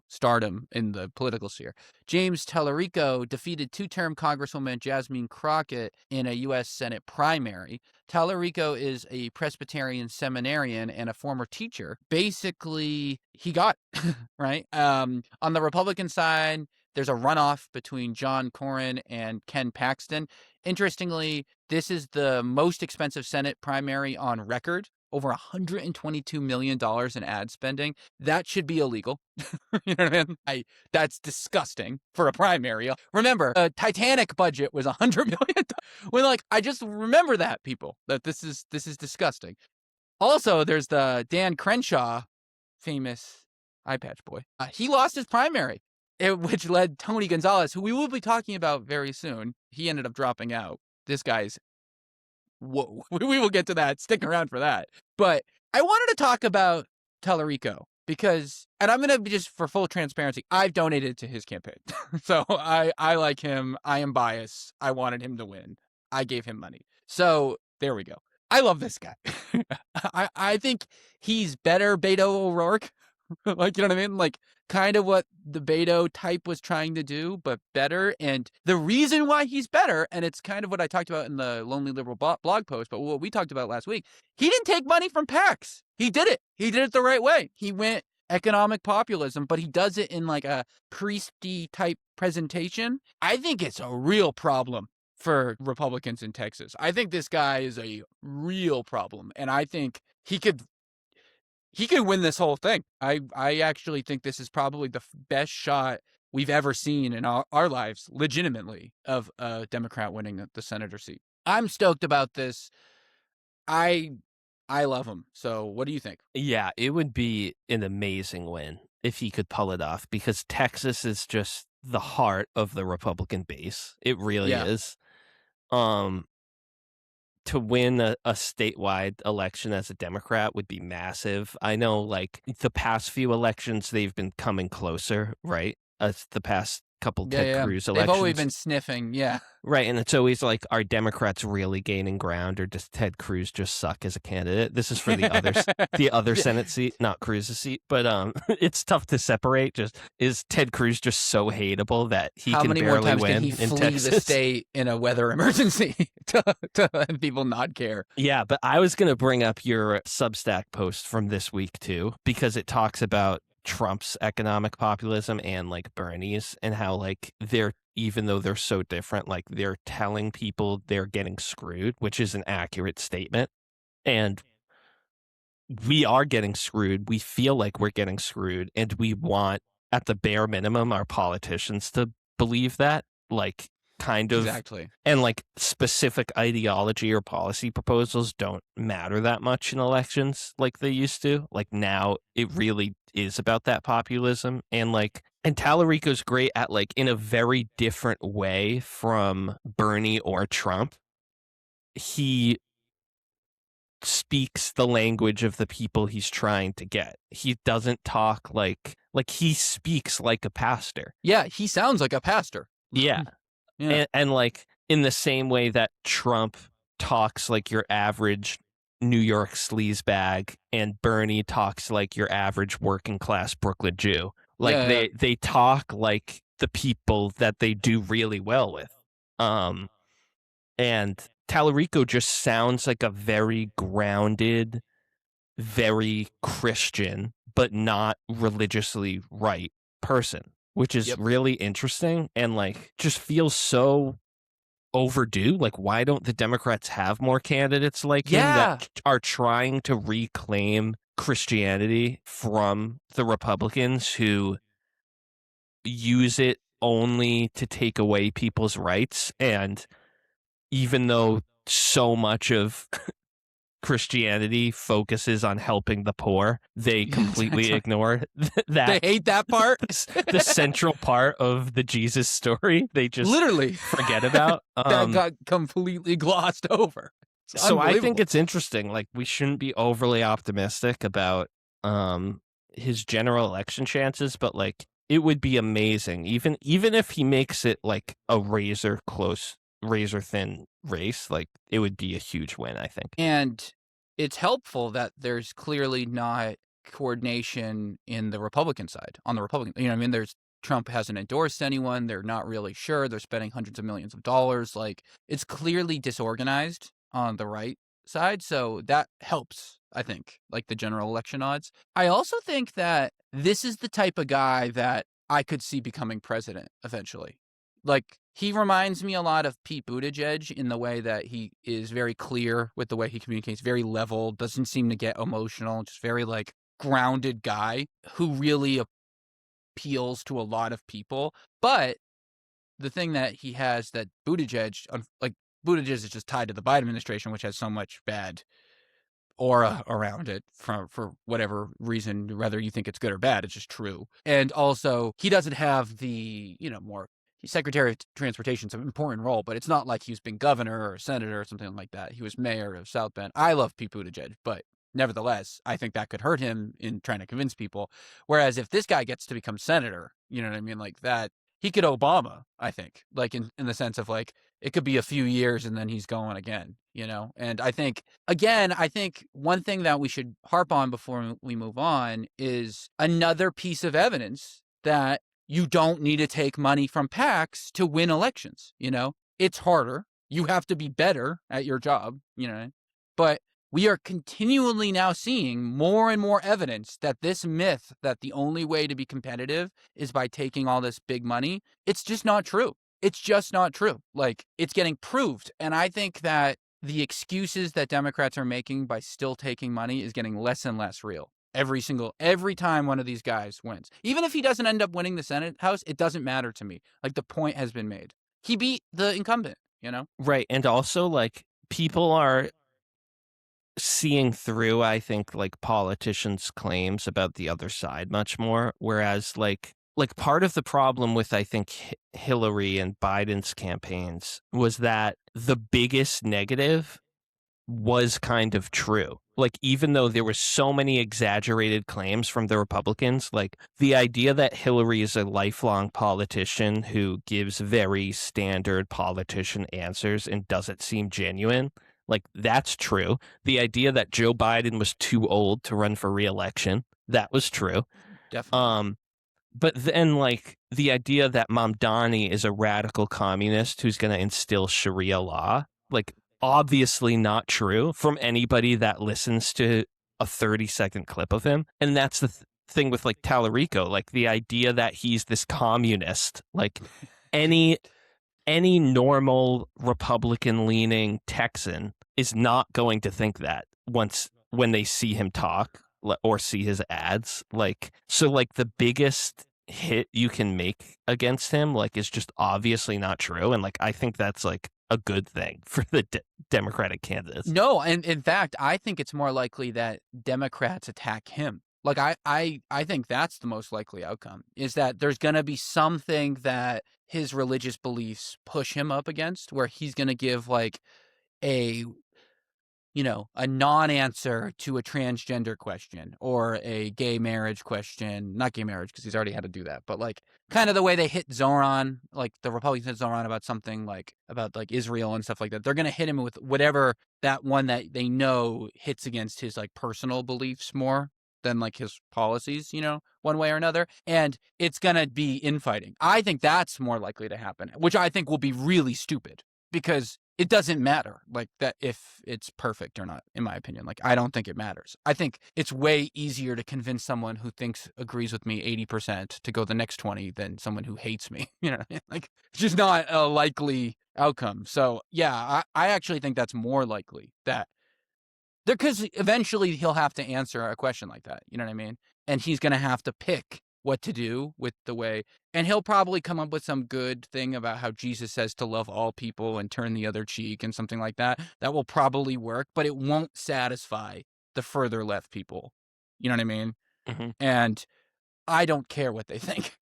stardom in the political sphere. James Talarico defeated two-term Congresswoman Jasmine Crockett in a U.S. Senate primary. Talarico is a Presbyterian seminarian and a former teacher. Basically, he got, right? On the Republican side, there's a runoff between John Cornyn and Ken Paxton. Interestingly, this is the most expensive Senate primary on record, over $122 million in ad spending. That should be illegal. You know what I mean? That's disgusting for a primary. Remember, a Titanic budget was $100 million. When, I just remember that, people, that this is disgusting. Also, there's the Dan Crenshaw, famous eye patch boy. He lost his primary, which led Tony Gonzales, who we will be talking about very soon. He ended up dropping out. This guy's, whoa. We will get to that. Stick around for that. But I wanted to talk about Talarico because, and I'm going to be just for full transparency, I've donated to his campaign. So I like him. I am biased. I wanted him to win. I gave him money. So there we go. I love this guy. I think he's better Beto O'Rourke. You know what I mean? Kind of what the Beto type was trying to do, but better. And the reason why he's better, and it's kind of what I talked about in the Lonely Liberal blog post, but what we talked about last week, he didn't take money from PACs. He did it. He did it the right way. He went economic populism, but he does it in a priesty type presentation. I think it's a real problem for Republicans in Texas. I think this guy is a real problem, and I think he could win this whole thing. I actually think this is probably the best shot we've ever seen in our lives, legitimately, of a Democrat winning the senator seat. I'm stoked about this. I love him. So what do you think? Yeah, it would be an amazing win if he could pull it off, because Texas is just the heart of the Republican base. It really is. To win a statewide election as a Democrat would be massive. I know, the past few elections, they've been coming closer, right? The past couple Ted Cruz elections. They've always been sniffing, Right, and it's always are Democrats really gaining ground, or does Ted Cruz just suck as a candidate? This is for the other Senate seat, not Cruz's seat. But it's tough to separate. Just, is Ted Cruz just so hateable that he can barely win in Texas? How many more times did he flee the state in a weather emergency to let people not care? Yeah, but I was going to bring up your Substack post from this week, too, because it talks about Trump's economic populism and like Bernie's, and how like they're, even though they're so different, like they're telling people they're getting screwed, which is an accurate statement. And we are getting screwed. We feel like we're getting screwed, and we want, at the bare minimum, our politicians to believe that, like, kind of. Exactly. And like specific ideology or policy proposals don't matter that much in elections like they used to. Like now it really is about that populism. And Talarico's great at, like, in a very different way from Bernie or Trump, he speaks the language of the people he's trying to get. He doesn't talk like he speaks like a pastor. Yeah, he sounds like a pastor. Yeah. Yeah. And like in the same way that Trump talks like your average New York sleazebag and Bernie talks like your average working class Brooklyn Jew. Like they talk like the people that they do really well with. And Talarico just sounds like a very grounded, very Christian, but not religiously right person, which is really interesting and like just feels so overdue. Like, why don't the Democrats have more candidates like him that are trying to reclaim Christianity from the Republicans who use it only to take away people's rights? And even though so much of Christianity focuses on helping the poor, they completely ignore that. They hate that part. The central part of the Jesus story, they just literally forget about. That got completely glossed over. So I think it's interesting. Like, we shouldn't be overly optimistic about his general election chances, but like it would be amazing, even if he makes it like a razor thin race, like it would be a huge win, I think. And it's helpful that there's clearly not coordination in the Republican side, on the Republican, you know what I mean? Trump hasn't endorsed anyone. They're not really sure. They're spending hundreds of millions of dollars. Like, it's clearly disorganized on the right side. So that helps, I think, like the general election odds. I also think that this is the type of guy that I could see becoming president eventually. Like, he reminds me a lot of Pete Buttigieg in the way that he is very clear with the way he communicates, very level, doesn't seem to get emotional, just very like grounded guy who really appeals to a lot of people. But the thing that he has that Buttigieg is just tied to the Biden administration, which has so much bad aura around it for whatever reason, whether you think it's good or bad, it's just true. And also, he doesn't have the, more. He's Secretary of Transportation, it's an important role, but it's not like he's been governor or senator or something like that. He was mayor of South Bend. I love Pete Buttigieg, but nevertheless, I think that could hurt him in trying to convince people. Whereas if this guy gets to become senator, you know what I mean? Like that, he could Obama, I think, like in the sense of like, it could be a few years and then he's going again, And I think one thing that we should harp on before we move on is another piece of evidence that you don't need to take money from PACs to win elections. It's harder. You have to be better at your job, but we are continually now seeing more and more evidence that this myth that the only way to be competitive is by taking all this big money, it's just not true. It's just not true. Like, it's getting proved. And I think that the excuses that Democrats are making by still taking money is getting less and less real. Every time one of these guys wins. Even if he doesn't end up winning the Senate House, it doesn't matter to me. Like, the point has been made. He beat the incumbent, Right. And also, like, people are seeing through, I think, like, politicians' claims about the other side much more. Whereas, like part of the problem with, I think, Hillary and Biden's campaigns was that the biggest negative was kind of true. Like, even though there were so many exaggerated claims from the Republicans, like the idea that Hillary is a lifelong politician who gives very standard politician answers and doesn't seem genuine, like, that's true. The idea that Joe Biden was too old to run for re-election, that was true. Definitely. But then, like, the idea that Mamdani is a radical communist who's going to instill Sharia law, like, obviously not true from anybody that listens to a 30-second clip of him. And that's thing with like Talarico, like the idea that he's this communist, like any normal Republican leaning Texan is not going to think that when they see him talk or see his ads. Like, so like the biggest hit you can make against him like is just obviously not true, and like I think that's like a good thing for the Democratic candidates. No, and in fact, I think it's more likely that Democrats attack him. Like I think that's the most likely outcome, is that there's going to be something that his religious beliefs push him up against, where he's going to give like a non-answer to a transgender question or a gay marriage question. Not gay marriage, because he's already had to do that, but like kind of the way they hit Zoran, like the Republicans hit Zoran about something like about like Israel and stuff like that. They're going to hit him with whatever that one that they know hits against his like personal beliefs more than like his policies, one way or another. And it's going to be infighting. I think that's more likely to happen, which I think will be really stupid, because it doesn't matter like that if it's perfect or not, in my opinion. Like, I don't think it matters. I think it's way easier to convince someone who agrees with me 80% to go the next 20 than someone who hates me. You know what I mean? Like, it's just not a likely outcome. So yeah, I actually think that's more likely that because eventually he'll have to answer a question like that. You know what I mean? And he's going to have to pick what to do with the way, and he'll probably come up with some good thing about how Jesus says to love all people and turn the other cheek and something like that. That will probably work, but it won't satisfy the further left people. You know what I mean? Mm-hmm. And I don't care what they think.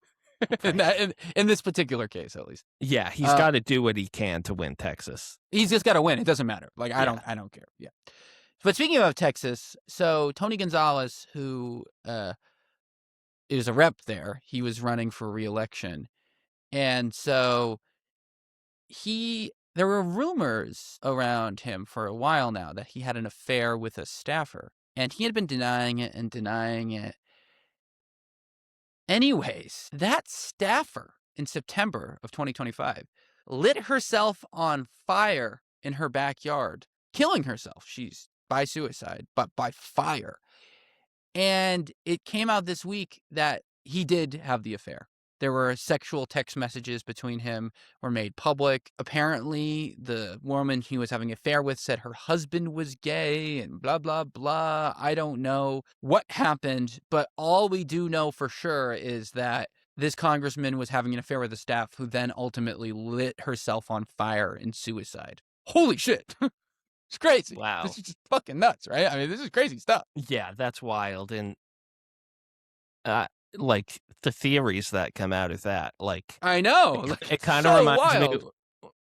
in this particular case, at least. Yeah, he's got to do what he can to win Texas. He's just got to win. It doesn't matter. Like, I don't care. Yeah. But speaking of Texas, so Tony Gonzales, who is a rep there, he was running for re-election. And so there were rumors around him for a while now that he had an affair with a staffer. And he had been denying it and denying it. Anyways, that staffer in September of 2025 lit herself on fire in her backyard, killing herself. She's by suicide, but by fire. And it came out this week that he did have the affair. There were sexual text messages between him were made public. Apparently, the woman he was having an affair with said her husband was gay and blah, blah, blah. I don't know what happened, but all we do know for sure is that this congressman was having an affair with a staff who then ultimately lit herself on fire in suicide. Holy shit. It's crazy. Wow. This is just fucking nuts, right? I mean, this is crazy stuff. Yeah, that's wild. And like the theories that come out of that, like I know. It kind of reminds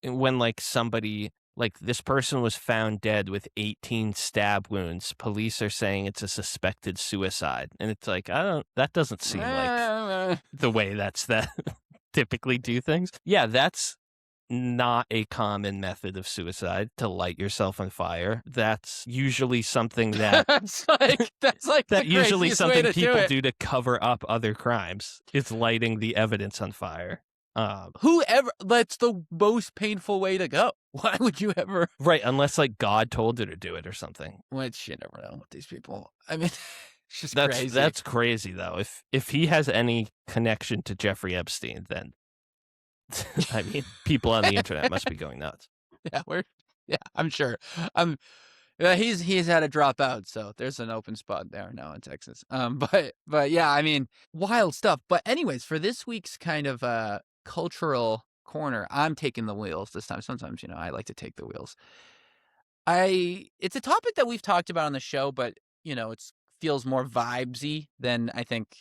me when like somebody, like this person was found dead with 18 stab wounds. Police are saying it's a suspected suicide. And it's like, that doesn't seem like the way that typically do things. Yeah, that's not a common method of suicide, to light yourself on fire. That's usually something that that's usually something people do to cover up other crimes. It's lighting the evidence on fire. That's the most painful way to go. Why would you ever? Right, unless like God told you to do it or something. Which you never know with these people. I mean, it's just crazy. Crazy. That's crazy though. If he has any connection to Jeffrey Epstein, then I mean, people on the internet must be going nuts. Yeah, I'm sure. He's had to drop out, so there's an open spot there now in Texas. But yeah, I mean, wild stuff. But anyways, for this week's kind of cultural corner, I'm taking the wheels this time. Sometimes, I like to take the wheels. It's a topic that we've talked about on the show, but it feels more vibesy than I think,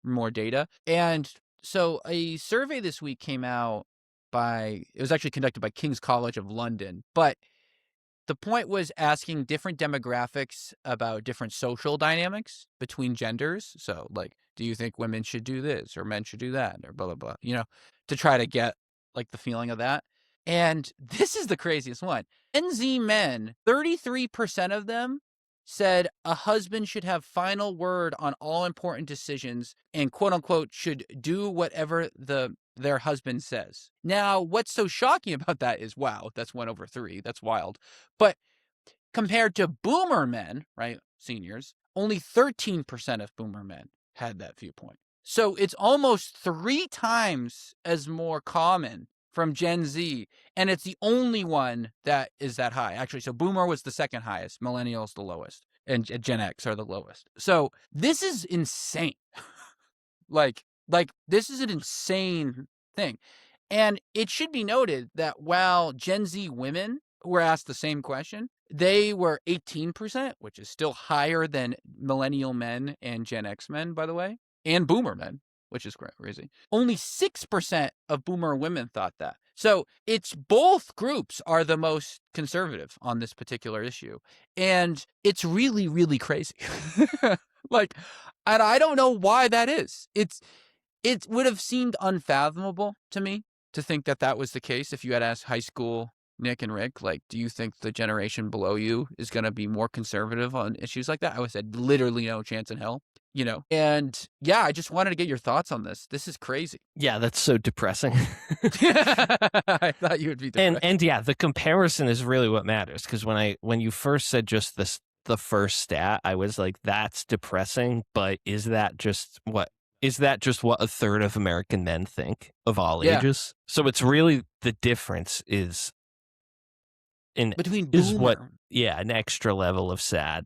more data. And so a survey this week came out it was actually conducted by King's College of London, but the point was asking different demographics about different social dynamics between genders. So like, do you think women should do this or men should do that or blah, blah, blah, to try to get like the feeling of that. And this is the craziest one. Gen Z men, 33% of them said a husband should have final word on all important decisions and quote unquote should do whatever their husband says. Now, what's so shocking about that is, wow, that's 1/3. That's wild. But compared to boomer men, right, seniors, only 13% of boomer men had that viewpoint. So it's almost 3 times as more common from Gen Z, and it's the only one that is that high. Actually, so Boomer was the second highest, Millennials the lowest, and Gen X are the lowest. So this is insane. like this is an insane thing. And it should be noted that while Gen Z women were asked the same question, they were 18%, which is still higher than millennial men and Gen X men, by the way, and boomer men, which is crazy. Only 6% of boomer women thought that. So it's both groups are the most conservative on this particular issue. And it's really, really crazy. And I don't know why that is. It would have seemed unfathomable to me to think that that was the case if you had asked high school Nick and Rick, like, do you think the generation below you is going to be more conservative on issues like that? I would have said literally no chance in hell, And yeah, I just wanted to get your thoughts on this. This is crazy. Yeah, that's so depressing. I thought you would be depressed. And yeah, the comparison is really what matters, because when you first said just the first stat, I was like, that's depressing, but is that just what a third of American men think of all ages? So it's really the difference is between boomer. An extra level of sad.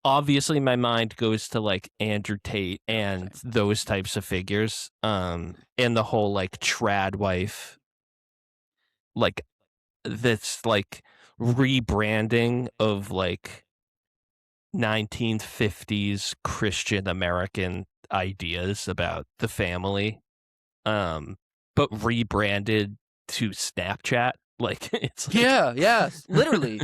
Obviously, my mind goes to like Andrew Tate and those types of figures, and the whole like trad wife, like that's like rebranding of like 1950s Christian American ideas about the family, but rebranded to Snapchat. Like it's like, literally.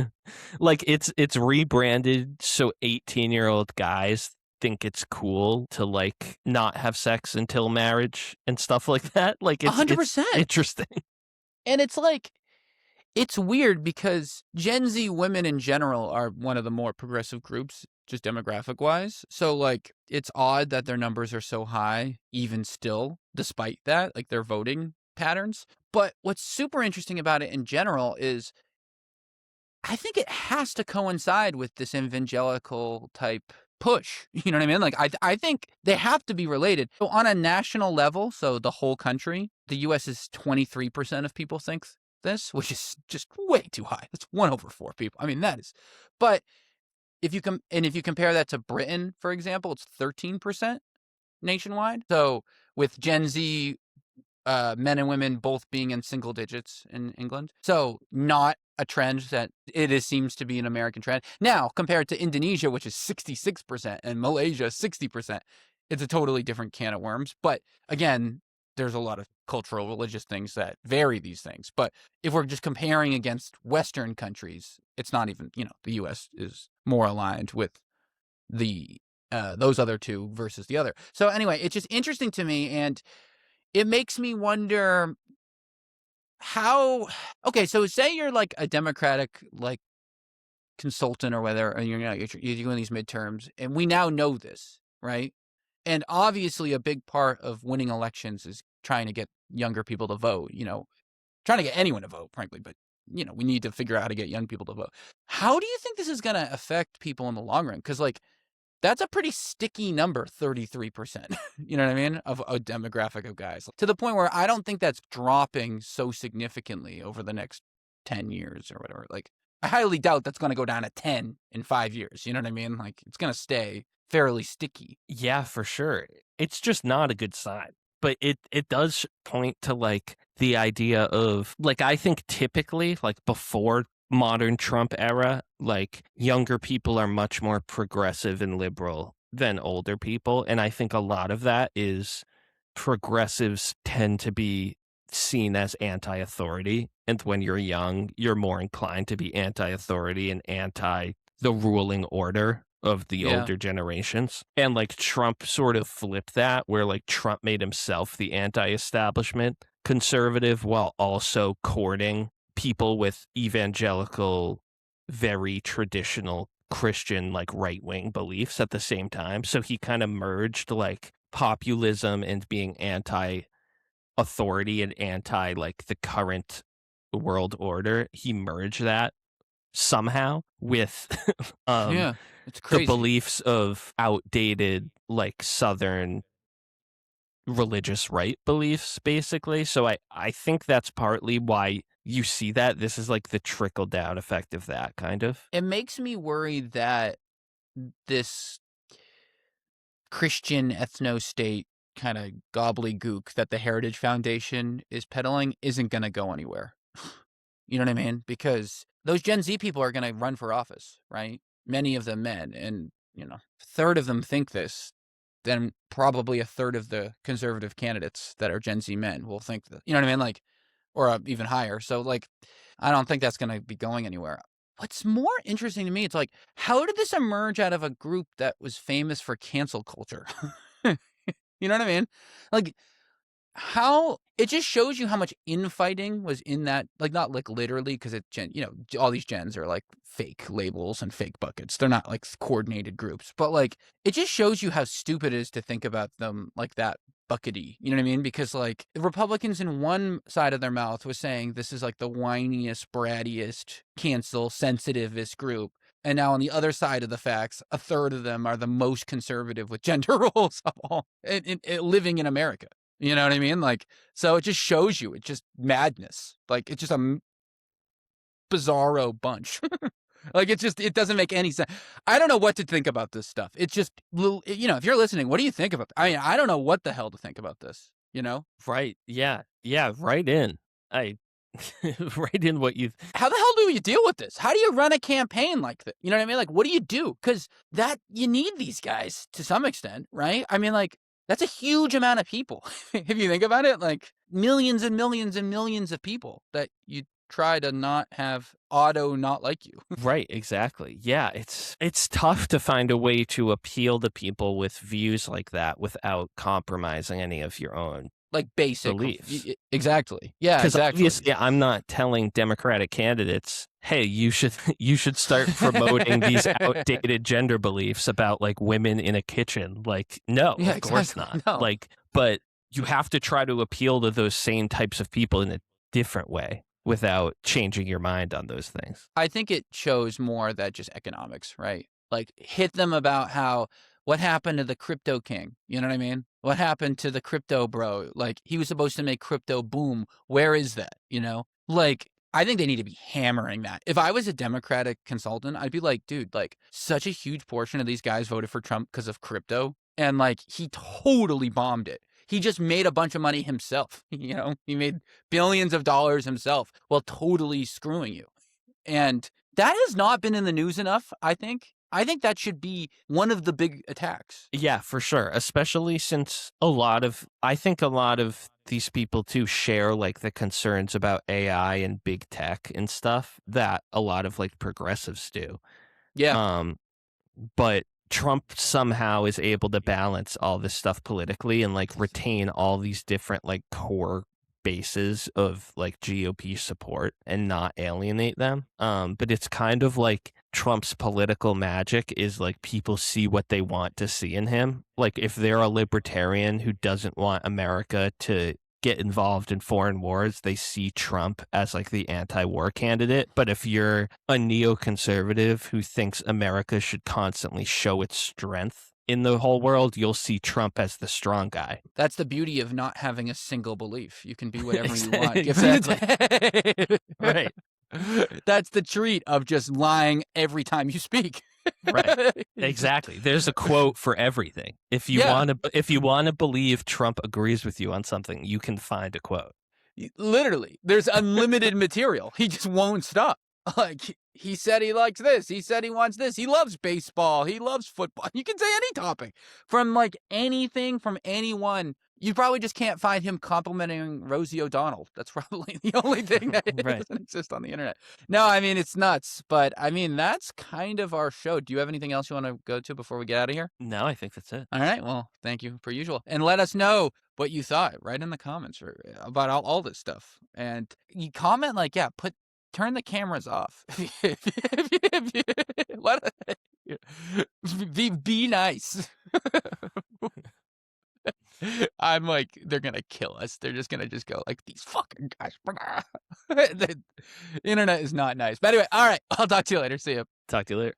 Like it's rebranded so 18-year-old guys think it's cool to like not have sex until marriage and stuff like that. Like it's 100%. It's interesting. And it's like, it's weird because Gen Z women in general are one of the more progressive groups, just demographic wise. So like, it's odd that their numbers are so high, even still, despite that, like their voting patterns. But what's super interesting about it in general is I think it has to coincide with this evangelical type push. You know what I mean? Like, I think they have to be related. So on a national level, so the whole country, the U.S. is 23% of people think this, which is just way too high. That's 1/4 people. I mean, that is. But if you compare that to Britain, for example, it's 13% nationwide. So with Gen Z men and women both being in single digits in England. So not a trend that seems to be an American trend. Now, compared to Indonesia, which is 66%, and Malaysia, 60%, it's a totally different can of worms. But again, there's a lot of cultural, religious things that vary these things. But if we're just comparing against Western countries, it's not even, the U.S. is more aligned with the those other two versus the other. So anyway, it's just interesting to me, and it makes me wonder how. Okay, so say you're like a Democratic like consultant or whether, and you're doing these midterms, and we now know this, right? And obviously, a big part of winning elections is trying to get younger people to vote. Trying to get anyone to vote, frankly, but we need to figure out how to get young people to vote. How do you think this is going to affect people in the long run? Because like, that's a pretty sticky number, 33%, you know what I mean, of a demographic of guys, to the point where I don't think that's dropping so significantly over the next 10 years or whatever. Like, I highly doubt that's going to go down to 10 in 5 years, you know what I mean? Like, it's going to stay fairly sticky. Yeah, for sure. It's just not a good sign. But it does point to, like, the idea of, like, I think typically, like, before modern Trump era, like younger people are much more progressive and liberal than older people. And I think a lot of that is progressives tend to be seen as anti-authority. And when you're young, you're more inclined to be anti-authority and anti the ruling order of the older generations. And like Trump sort of flipped that, where like Trump made himself the anti-establishment conservative while also courting people with evangelical, very traditional Christian, like right-wing beliefs at the same time. So he kind of merged like populism and being anti-authority and anti like the current world order. He merged that somehow with yeah, it's crazy. the beliefs of outdated, like, Southern religious right beliefs, basically. So I think that's partly why you see that. This is like the trickle down effect of that, kind of. It makes me worry that this Christian ethno-state kind of gobbledygook that the Heritage Foundation is peddling isn't going to go anywhere. You know what I mean? Because those Gen Z people are going to run for office, right? Many of them men, and a third of them think this. Then probably a third of the conservative candidates that are Gen Z men will think that. You know what I mean? Like, or even higher. So, like, I don't think that's going to be going anywhere. What's more interesting to me, it's like, how did this emerge out of a group that was famous for cancel culture? You know what I mean? Like, how it just shows you how much infighting was in that, like, not like literally, because all these gens are like fake labels and fake buckets. They're not like coordinated groups, but like it just shows you how stupid it is to think about them like that buckety. You know what I mean? Because like the Republicans in one side of their mouth was saying this is like the whiniest, brattiest, cancel sensitivist group. And now on the other side of the facts, a third of them are the most conservative with gender roles of all living in America. You know what I mean? Like, so it just shows you, it's just madness. Like, it's just a bizarro bunch. Like, it doesn't make any sense. I don't know what to think about this stuff. It's just, if you're listening, what do you think about I mean, I don't know what the hell to think about this, Right. Yeah. Yeah. Right in. Right in what you... How the hell do you deal with this? How do you run a campaign like that? You know what I mean? Like, what do you do? Because you need these guys to some extent, right? I mean, like, that's a huge amount of people. If you think about it, like millions and millions and millions of people that you try to not have not like you. Right, exactly. Yeah, it's tough to find a way to appeal to people with views like that without compromising any of your own like basic beliefs. Exactly. Yeah, because exactly. Obviously I'm not telling Democratic candidates, hey, you should start promoting these outdated gender beliefs about like women in a kitchen. Like, no, yeah, of course exactly. not. No. Like, but you have to try to appeal to those same types of people in a different way without changing your mind on those things. I think it shows more that just economics, right? Like, hit them about what happened to the crypto king? You know what I mean? What happened to the crypto bro? Like, he was supposed to make crypto boom. Where is that? Like, I think they need to be hammering that. If I was a Democratic consultant, I'd be like, dude, like, such a huge portion of these guys voted for Trump because of crypto. And like, he totally bombed it. He just made a bunch of money himself. He made billions of dollars himself while totally screwing you. And that has not been in the news enough, I think. I think that should be one of the big attacks. Yeah, for sure. Especially since I think a lot of these people too share like the concerns about AI and big tech and stuff that a lot of like progressives do. Yeah. But Trump somehow is able to balance all this stuff politically and like retain all these different like core bases of like GOP support and not alienate them. But it's kind of like Trump's political magic is like people see what they want to see in him. Like if they're a libertarian who doesn't want America to get involved in foreign wars, they see Trump as like the anti-war candidate. But if you're a neoconservative who thinks America should constantly show its strength in the whole world, you'll see Trump as the strong guy. That's the beauty of not having a single belief. You can be whatever you want. Exactly. Right. That's the treat of just lying every time you speak. Right. Exactly. There's a quote for everything. If you want to believe Trump agrees with you on something, you can find a quote. Literally, there's unlimited material. He just won't stop. Like, he said he likes this. He said he wants this. He loves baseball. He loves football. You can say any topic from like anything from anyone. You probably just can't find him complimenting Rosie O'Donnell. That's probably the only thing that doesn't exist on the internet. No, I mean, it's nuts. But I mean, that's kind of our show. Do you have anything else you want to go to before we get out of here? No, I think that's it. All right. Well, thank you per usual. And let us know what you thought right in the comments about all this stuff. And you comment like, yeah, turn the cameras off. Be nice. I'm like, they're gonna kill us. They're just gonna go like, these fucking guys. The internet is not nice. But anyway, all right. I'll talk to you later. See you. Talk to you later.